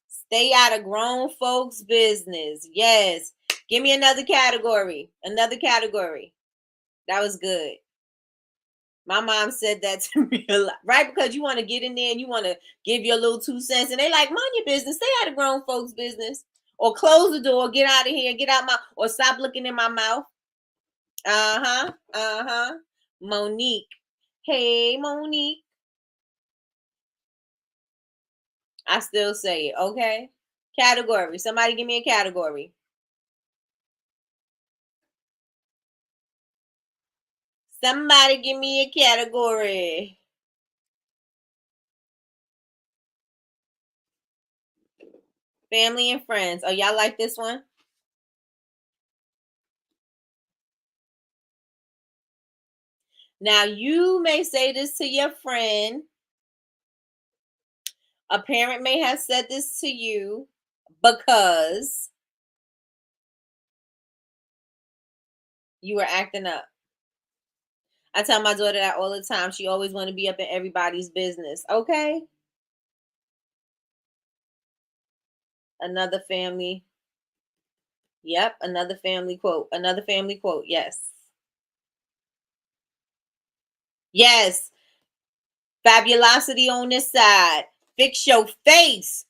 Stay out of grown folks' business. Yes. Give me another category. Another category. That was good. My mom said that to me a lot, right? Because you want to get in there and you want to give your little 2 cents, and they like, mind your business, stay out of grown folks' business, or close the door, get out of here, get out or stop looking in my mouth. Monique, hey Monique, I still say it. Okay, category. Somebody give me a category. Somebody give me a category. Family and friends. Oh, y'all like this one? Now, you may say this to your friend. A parent may have said this to you because you were acting up. I tell my daughter that all the time. She always want to be up in everybody's business. Okay? Another family. Yep, another family quote. Another family quote. Yes. Yes. Fabulosity on this side. Fix your face.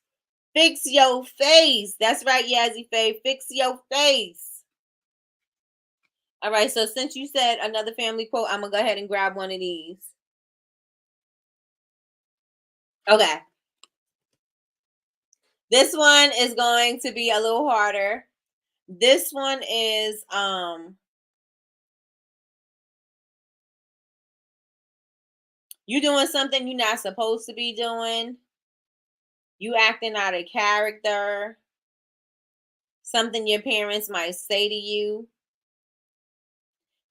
Fix your face. That's right, Yazzie Faye. Fix your face. All right, so since you said another family quote, I'm going to go ahead and grab one of these. Okay. This one is going to be a little harder. This one is you doing something you're not supposed to be doing. You acting out of character. Something your parents might say to you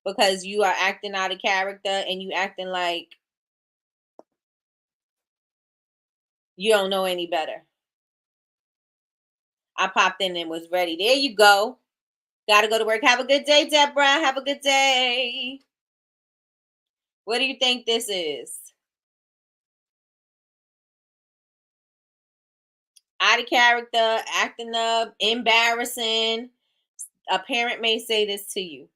because you are acting out of character and you acting like you don't know any better. I popped in and was ready. There you go. Gotta go to work. Have a good day, Deborah. Have a good day. What do you think this is? Out of character, acting up, embarrassing. A parent may say this to you.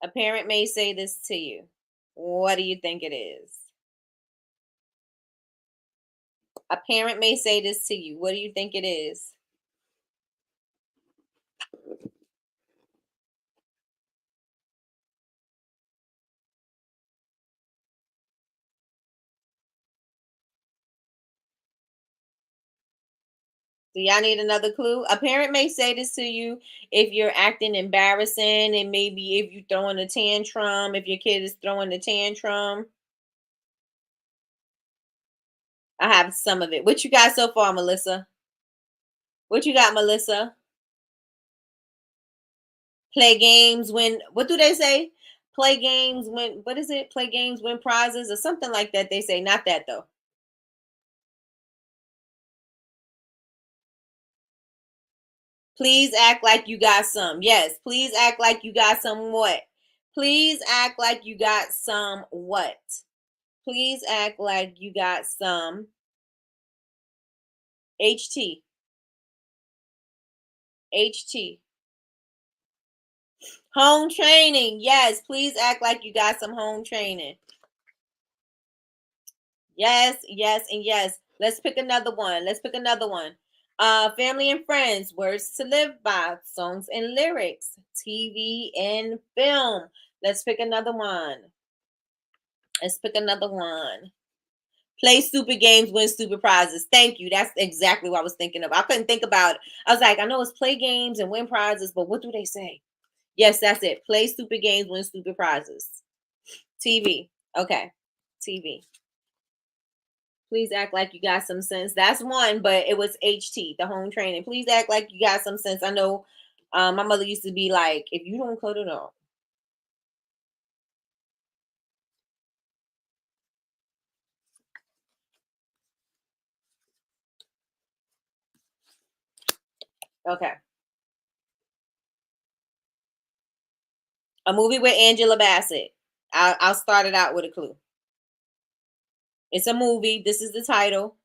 A parent may say this to you. What do you think it is? A parent may say this to you. What do you think it is? Do y'all need another clue? A parent may say this to you if you're acting embarrassing, and maybe if you throwing a tantrum, if your kid is throwing a tantrum. I have some of it. What you got so far, Melissa? What you got, Melissa? Play games, win. What do they say? Play games, win. What is it? Play games, win prizes, or something like that. They say not that though. Please act like you got some. Yes. Please act like you got some what? Please act like you got some what? Please act like you got some HT. HT. Home training. Yes. Please act like you got some home training. Yes, yes, and yes. Let's pick another one. Let's pick another one. Family and friends, words to live by, songs and lyrics, TV and film. Let's pick another one. Let's pick another one. Play stupid games, win stupid prizes. Thank you. That's exactly what I was thinking of. I couldn't think about it. I was like, I know it's play games and win prizes, but what do they say? Yes, that's it. Play stupid games, win stupid prizes. TV. Okay. TV. Please act like you got some sense. That's one, but it was HT, the home training. Please act like you got some sense. I know my mother used to be like, if you don't cut it off. Okay. A movie with Angela Bassett. I'll start it out with a clue. It's a movie. This is the title.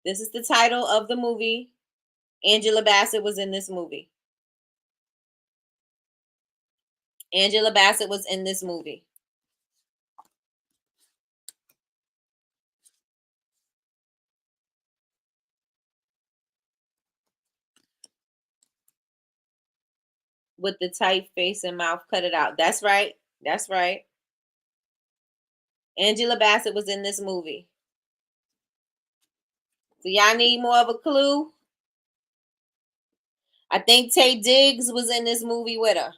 This is the title of the movie. Angela Bassett was in this movie. Angela Bassett was in this movie. With the tight face and mouth, cut it out. That's right. That's right. Angela Bassett was in this movie. So y'all need more of a clue? I think Tay Diggs was in this movie with her.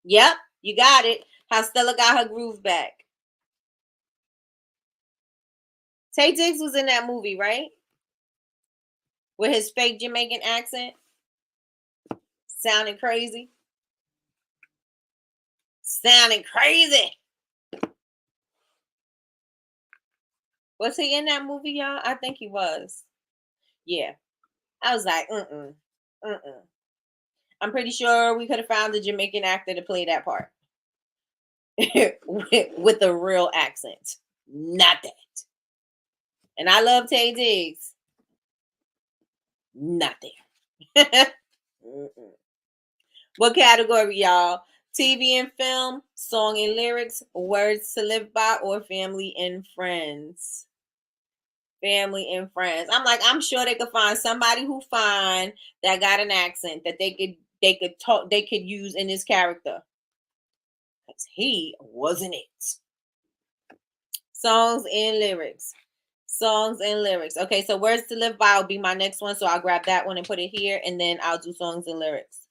Yep, you got it. How Stella got her groove back. Tay Diggs was in that movie, right? With his fake Jamaican accent. Sounding crazy. Sounding crazy. Was he in that movie, y'all? I think he was. Yeah. I was like, mm-mm. Mm-mm. I'm pretty sure we could have found a Jamaican actor to play that part. with a real accent. Not that. And I love Tay Diggs. Not there. What category, y'all? TV and film, song and lyrics, words to live by, or family and friends? Family and friends. I'm like, I'm sure they could find somebody who fine that got an accent that they could use in this character. Because he wasn't it. Songs and lyrics. Songs and lyrics. Okay, so words to live by will be my next one. So I'll grab that one and put it here, and then I'll do songs and lyrics.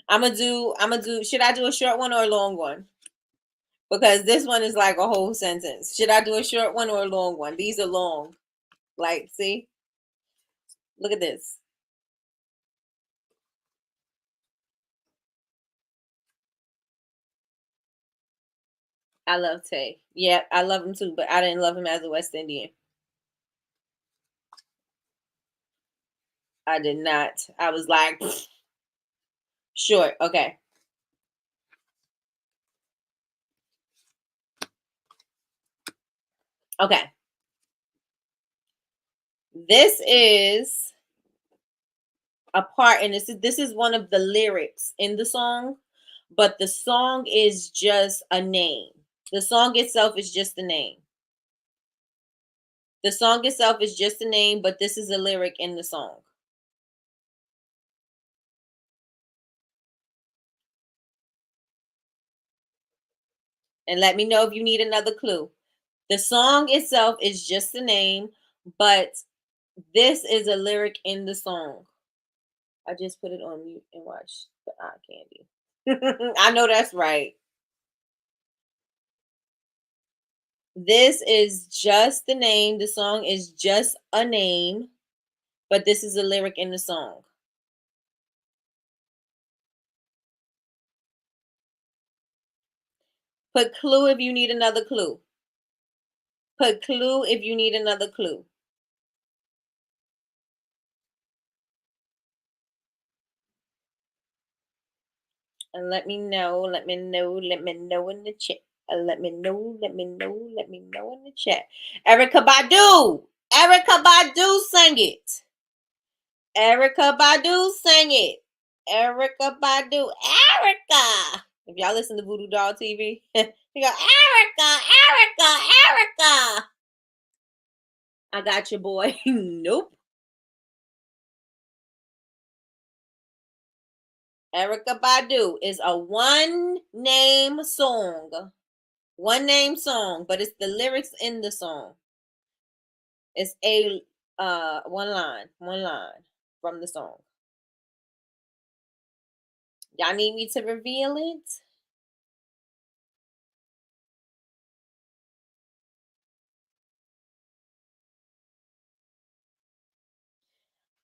I'm gonna do should I do a short one or a long one? Because this one is like a whole sentence. Should I do a short one or a long one? These are long. Like, see? Look at this. I love Tay. Yeah, I love him too, but I didn't love him as a West Indian. I did not. I was like, short. Okay. Okay. This is a part, and this is one of the lyrics in the song, but the song is just a name. The song itself is just a name. The song itself is just a name, but this is a lyric in the song. And let me know if you need another clue. The song itself is just a name, but this is a lyric in the song. I just put it on mute and watched the eye candy. I know that's right. This is just the name. The song is just a name, but this is a lyric in the song. Put clue if you need another clue. Put clue if you need another clue. And let me know in the chat. Let me know in the chat. Erica Badu. Erica Badu sang it. Erica Badu sang it. Erica Badu. Erica. If y'all listen to Voodoo Doll TV, you go, Erica, Erica, Erica. I got you, boy. Nope. Erica Badu is a one-name song. One-name song, but it's the lyrics in the song. It's a one line from the song. Y'all need me to reveal it?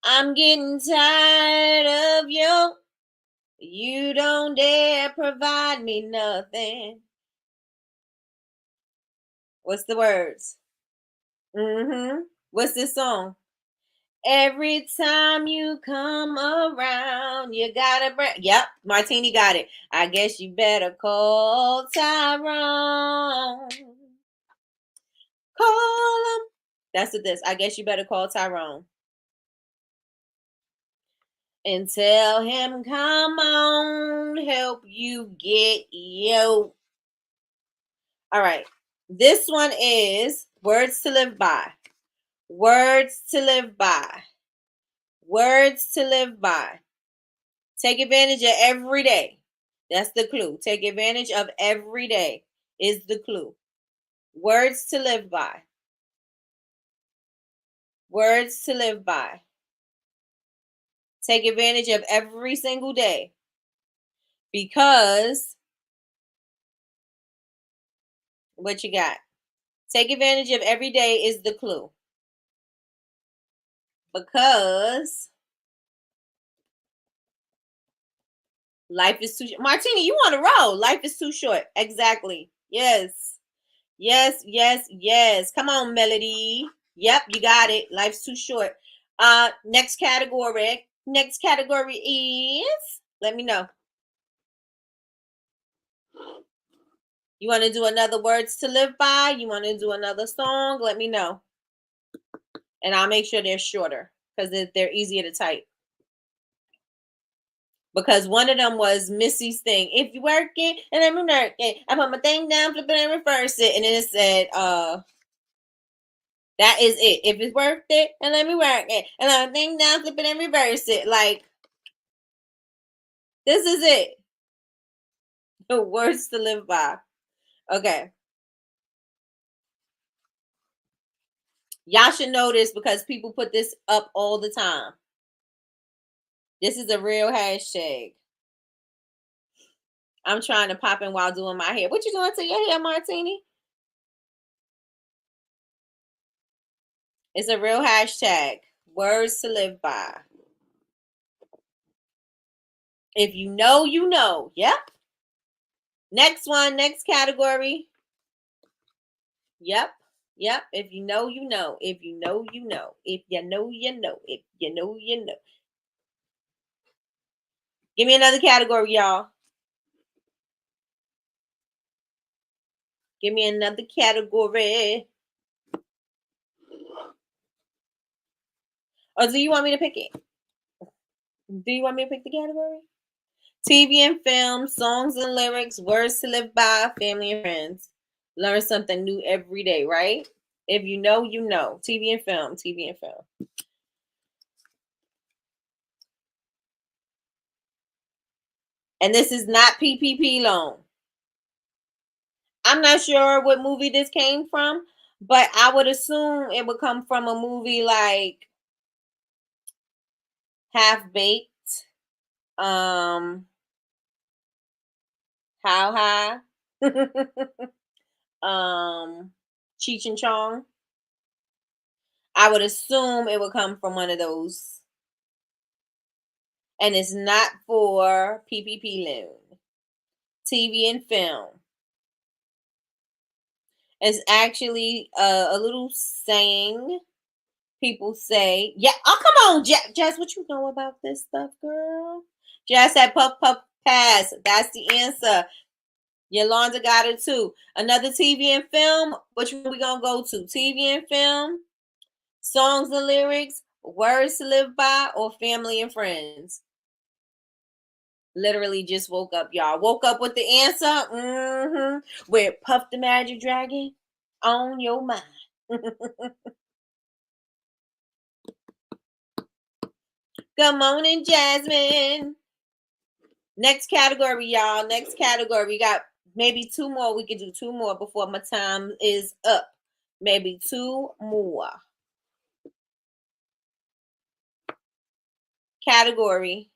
I'm getting tired of you. You don't dare provide me nothing. What's the words? What's this song? Every time you come around, you gotta bring. Yep, Martini got it. I guess you better call Tyrone. Call him. That's what this. I guess you better call Tyrone. And tell him, come on, help you get yo. All right. This one is words to live by. Words to live by. Words to live by. Take advantage of every day. That's the clue. Take advantage of every day is the clue. Words to live by. Words to live by. Take advantage of every single day. Because what you got? Take advantage of every day is the clue. Because life is too short. Martini, you on a roll. Life is too short. Exactly. Yes. Yes, yes, yes. Come on, Melody. Yep, you got it. Life's too short. Next category. Next category is, let me know. You want to do another words to live by? You want to do another song? Let me know. And I'll make sure they're shorter because they're easier to type. Because one of them was Missy's thing. If you work it and I'm working, I put my thing down, flip it and reverse it. And then it said, that is it. If it's worth it, and let me work it. And let my thing down, flip it and reverse it. Like, this is it. The words to live by. Okay. Y'all should know this because people put this up all the time. This is a real hashtag. I'm trying to pop in while doing my hair. What you doing to your hair, Martini? It's a real hashtag. Words to live by. If you know, you know. Yep. Next one, next category. Yep. Yep. If you know, you know. If you know, you know. If you know, you know. If you know, you know. Give me another category, y'all. Give me another category. Or do you want me to pick it? Do you want me to pick the category? TV and film, songs and lyrics, words to live by, family and friends. Learn something new every day, right? If you know, you know. TV and film, TV and film. And this is not PPP loan. I'm not sure what movie this came from, but I would assume it would come from a movie like Half Baked, How High, Cheech and Chong. I would assume it would come from one of those. And it's not for PPP loan. TV and film. It's actually a little saying people say. Yeah, oh, come on, Jazz, what you know about this stuff, girl? Jazz said puff, puff, pass. That's the answer. Yolanda got it too. Another TV and film. Which one we going to go to? TV and film, songs and lyrics, words to live by, or family and friends? Literally just woke up, y'all. Woke up with the answer. With Puff the Magic Dragon on your mind. Good morning, Jasmine. Next category, y'all. Next category. We got maybe two more. We could do two more before my time is up. Maybe two more. Category.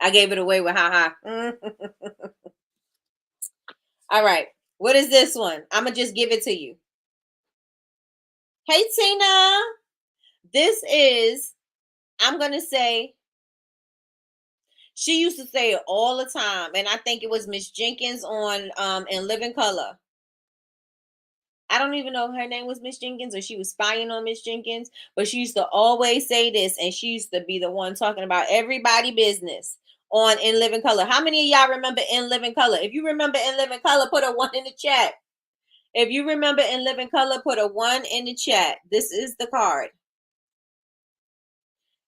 I gave it away with haha. All right. What is this one? I'm going to just give it to you. Hey, Tina. This is, I'm going to say, she used to say it all the time. And I think it was Miss Jenkins on In Living Color. I don't even know if her name was Miss Jenkins or she was spying on Miss Jenkins, but she used to always say this, and she used to be the one talking about everybody business on In Living Color. How many of y'all remember In Living Color? If you remember In Living Color, put a 1 in the chat. If you remember In Living Color, put a 1 in the chat. This is the card.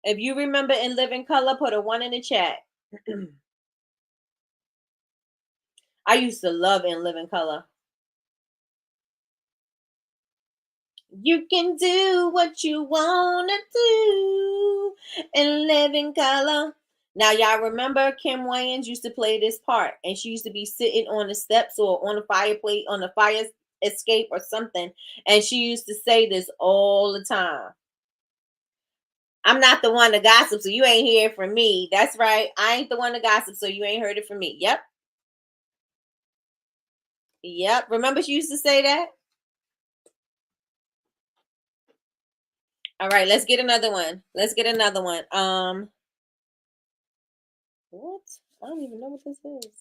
If you remember In Living Color, put a 1 in the chat. I used to love In Living Color. You can do what you want to do and live in color. Now, y'all remember Kim Wayans used to play this part, and she used to be sitting on the steps or on the fireplace, on the fire escape or something, and she used to say this all the time. I'm not the one to gossip, so you ain't hear from me. That's right. I ain't the one to gossip, so you ain't heard it from me. Yep. Yep. Remember she used to say that? All right, let's get another one. Let's get another one. What? I don't even know what this is.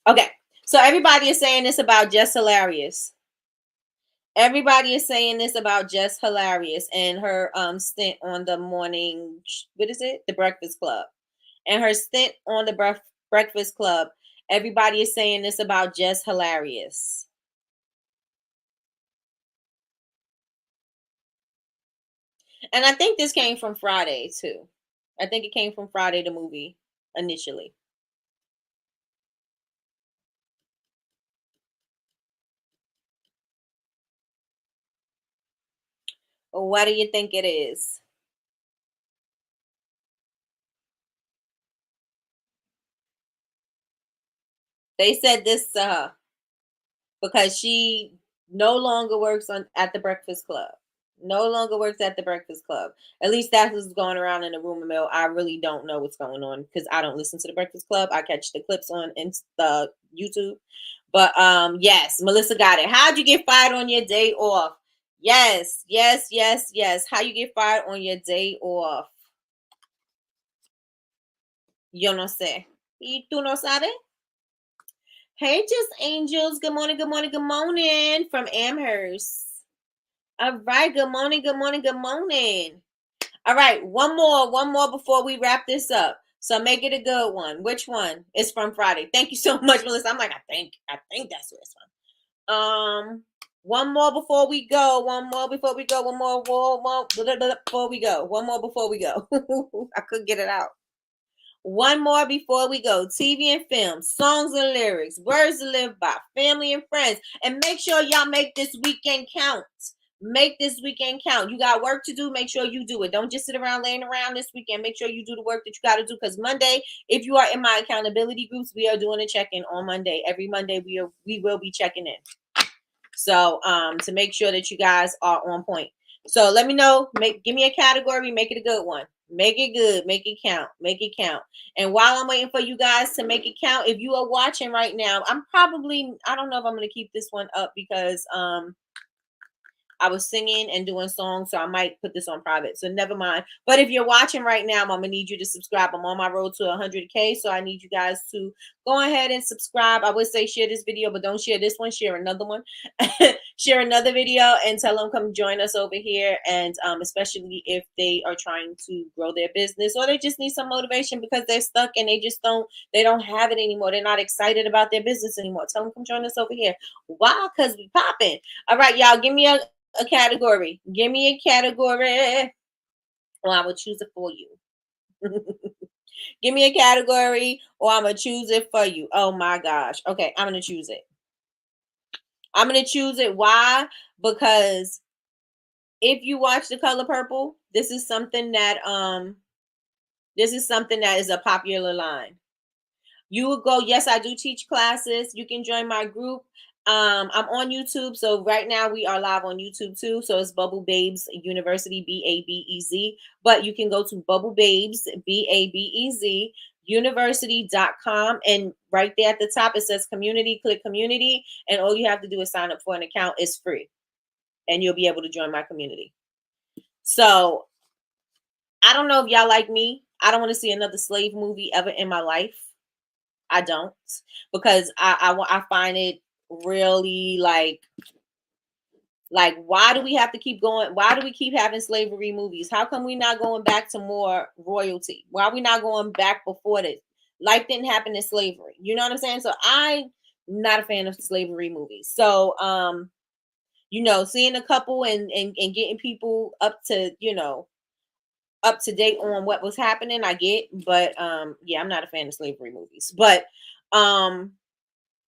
Okay. So everybody is saying this about Just Hilarious. Everybody is saying this about Just Hilarious and her stint on the morning, what is it? The Breakfast Club. And her stint on the Breakfast Club. Everybody is saying this about Just Hilarious. And I think this came from Friday too. I think it came from Friday the movie initially. What do you think it is? They said this to her because she no longer works at the Breakfast Club. No longer works at the Breakfast Club. At least that's what's going around in the rumor mill. I really don't know what's going on because I don't listen to the Breakfast Club. I catch the clips on YouTube. But yes, Melissa got it. How'd you get fired on your day off? Yes, yes, yes, yes. How you get fired on your day off? Yo no sé. Y tú no sabes? Hey, just angels. Good morning, good morning, good morning from Amherst. All right, good morning, good morning, good morning. All right, one more before we wrap this up. So make it a good one. Which one? It's from Friday. Thank you so much, Melissa. I'm like, I think that's what it's from. One more before we go. One more before we go. One more before we go. One more before we go. I couldn't get it out. One more before we go. TV and film, songs and lyrics, words to live by, family and friends. And make sure y'all make this weekend count. Make this weekend count. You got work to do. Make sure you do it. Don't just sit around laying around this weekend. Make sure you do the work that you got to do. Because Monday, if you are in my accountability groups, we are doing a check-in on Monday. Every Monday, we will be checking in. So to make sure that you guys are on point. So let me know. Give me a category. Make it a good one. Make it good. Make it count. Make it count. And while I'm waiting for you guys to make it count, if you are watching right now, I don't know if I'm going to keep this one up because I was singing and doing songs, so I might put this on private. So never mind. But if you're watching right now, I'm going to need you to subscribe. I'm on my road to 100K, so I need you guys to go ahead and subscribe. I would say share this video, but don't share this one. Share another one. Share another video and tell them come join us over here. And especially if they are trying to grow their business or they just need some motivation because they're stuck and they don't have it anymore. They're not excited about their business anymore. Tell them come join us over here. Why? Because we popping. All right, y'all, give me a category. Give me a category. Well, I will choose it for you. Give me a category or I'm going to choose it for you. Oh my gosh. Okay, I'm going to choose it. I'm going to choose it. Why? Because if you watch The Color Purple, this is something that is a popular line. You would go, yes, I do teach classes. You can join my group. I'm on YouTube. So right now we are live on YouTube too. So it's Bubble Babes University, BABEZ. But you can go to Bubble Babes, BABEZ, university.com. And right there at the top, it says community. Click community. And all you have to do is sign up for an account. It's free. And you'll be able to join my community. So I don't know if y'all like me. I don't want to see another slave movie ever in my life. I don't, because I find it really like why do we have to keep going? Why do we keep having slavery movies? How come we not going back to more royalty? Why are we not going back before this? Life didn't happen in slavery. You know what I'm saying? So I'm not a fan of slavery movies. So seeing a couple and getting people up to date on what was happening, I get, but yeah, I'm not a fan of slavery movies, but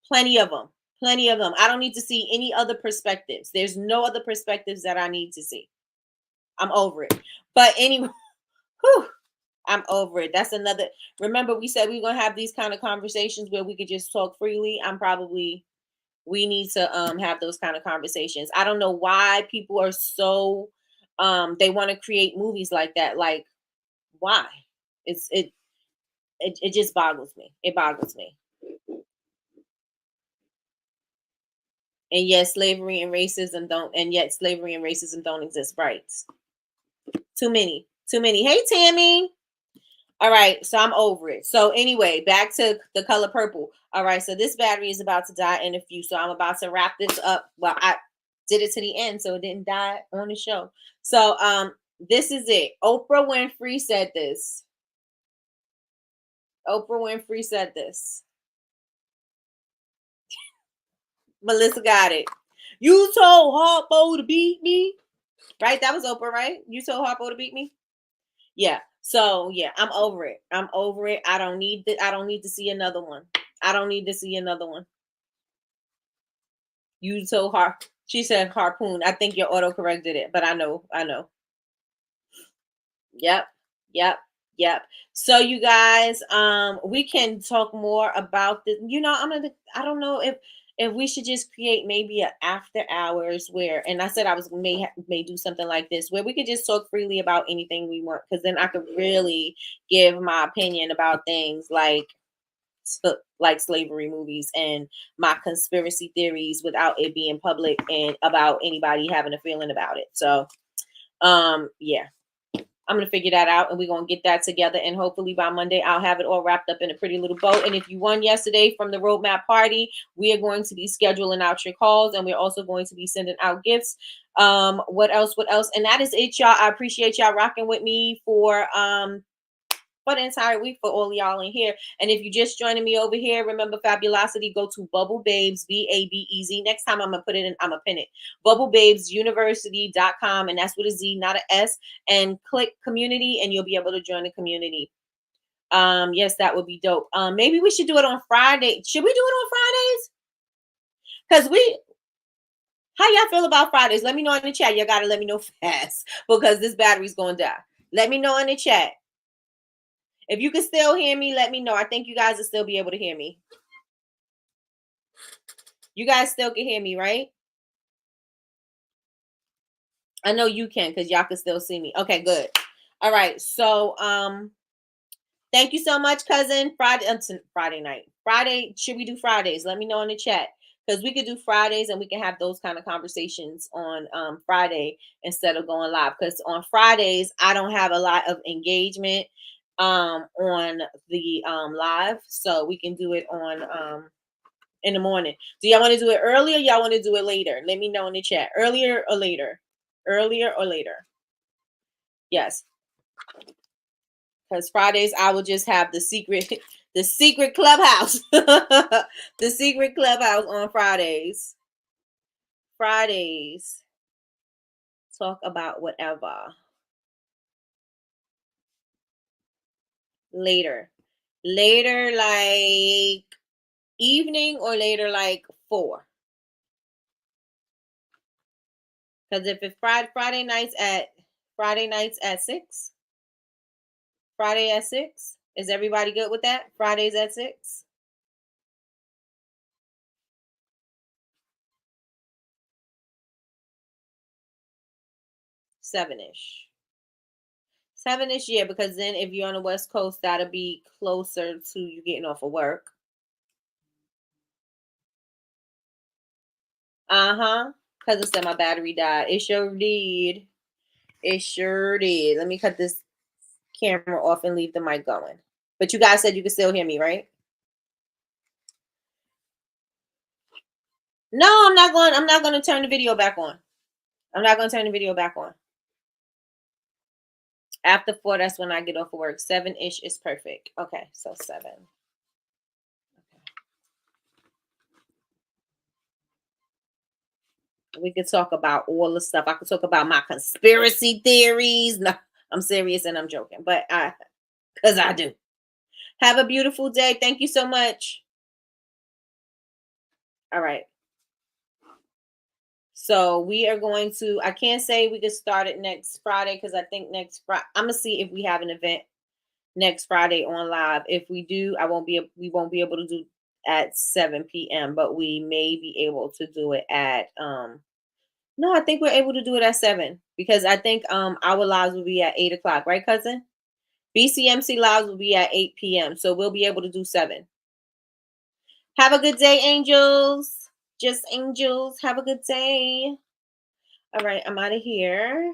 plenty of them. I don't need to see any other perspectives. There's no other perspectives that I need to see. I'm over it. But anyway, I'm over it. That's another. Remember, we said we were gonna have these kind of conversations where we could just talk freely. We need to have those kind of conversations. I don't know why people are so they want to create movies like that. Like, why? It just boggles me. It boggles me. And yet slavery and racism don't exist. Right. Too many. Hey, Tammy. All right. So I'm over it. So anyway, back to The Color Purple. All right. So this battery is about to die in a few. So I'm about to wrap this up. Well, I did it to the end, so it didn't die on the show. So this is it. Oprah Winfrey said this. Melissa got it. You told Harpo to beat me. Right? That was Oprah, right? You told Harpo to beat me? Yeah. So yeah, I'm over it. I don't need to see another one. You told her. She said harpoon. I think your auto corrected it, but I know. Yep. So you guys, we can talk more about this. I don't know if we should just create maybe a after hours where, and I said I was may do something like this where we could just talk freely about anything we want, because then I could really give my opinion about things like slavery movies and my conspiracy theories without it being public and about anybody having a feeling about it. So yeah. I'm going to figure that out, and we're going to get that together. And hopefully by Monday, I'll have it all wrapped up in a pretty little bow. And if you won yesterday from the roadmap party, we are going to be scheduling out your calls, and we're also going to be sending out gifts. What else? And that is it, y'all. I appreciate y'all rocking with me for the entire week, for all y'all in here. And if you're just joining me over here, remember Fabulosity, go to Bubble Babes, BABEZ. Next time I'm gonna put it in, I'm gonna pin it. BubbleBabesUniversity.com, and that's with a Z, not an S. And click community, and you'll be able to join the community. Yes, that would be dope. Maybe we should do it on Friday. Should we do it on Fridays? Because how y'all feel about Fridays? Let me know in the chat. Y'all gotta let me know fast, because this battery's gonna die. Let me know in the chat. If you can still hear me, let me know. I think you guys will still be able to hear me. You guys still can hear me, right? I know you can, because y'all can still see me. Okay, good. All right. So thank you so much, cousin. Friday night. Friday, should we do Fridays? Let me know in the chat. Because we could do Fridays, and we can have those kind of conversations on Friday instead of going live. Because on Fridays, I don't have a lot of engagement on the live, so we can do it on in the morning. Do y'all want to do it earlier? Y'all want to do it later? Let me know in the chat. Earlier or later? Earlier or later? Yes. Because Fridays I will just have the secret clubhouse. The secret clubhouse on Fridays. Fridays. Talk about whatever. Later, like evening, or later like 4. Because if it's Friday nights at 6, Friday at 6, is everybody good with that? Fridays at 6. Seven-ish, yeah, because then if you're on the West Coast, that'll be closer to you getting off of work. Cousin said my battery died. It sure did. Let me cut this camera off and leave the mic going. But you guys said you could still hear me, right? No, I'm not going to turn the video back on. After 4, that's when I get off of work. 7-ish is perfect. Okay, so 7. Okay. We could talk about all the stuff. I could talk about my conspiracy theories. No, I'm serious and I'm joking, but because I do. Have a beautiful day. Thank you so much. All right. So we are going to, I can't say we could start it next Friday, because I think next Friday, I'm going to see if we have an event next Friday on live. If we do, we won't be able to do at 7 p.m., but we may be able to do it at, no, I think we're able to do it at 7, because I think our lives will be at 8 o'clock, right, cousin? BCMC lives will be at 8 p.m., so we'll be able to do 7. Have a good day, angels. Just angels. Have a good day. All right, I'm out of here.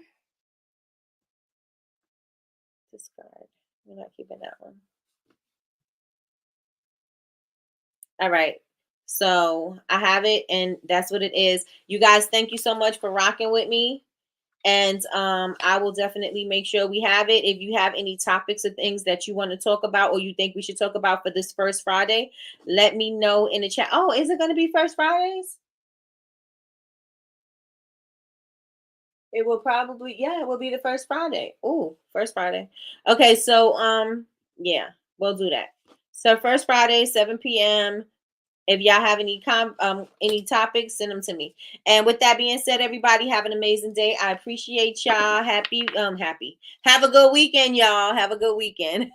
Discard. We're not keeping that one. All right. So I have it, and that's what it is. You guys, thank you so much for rocking with me. And I will definitely make sure we have it. If you have any topics or things that you want to talk about, or you think we should talk about for this first Friday, let me know in the chat. Oh, is it going to be first Fridays? It will probably, yeah, it will be the first Friday. Oh, first Friday. Okay, so yeah, we'll do that. So first Friday, 7 p.m. If y'all have any topics, send them to me. And with that being said, everybody have an amazing day. I appreciate y'all. Happy. Have a good weekend, y'all. Have a good weekend.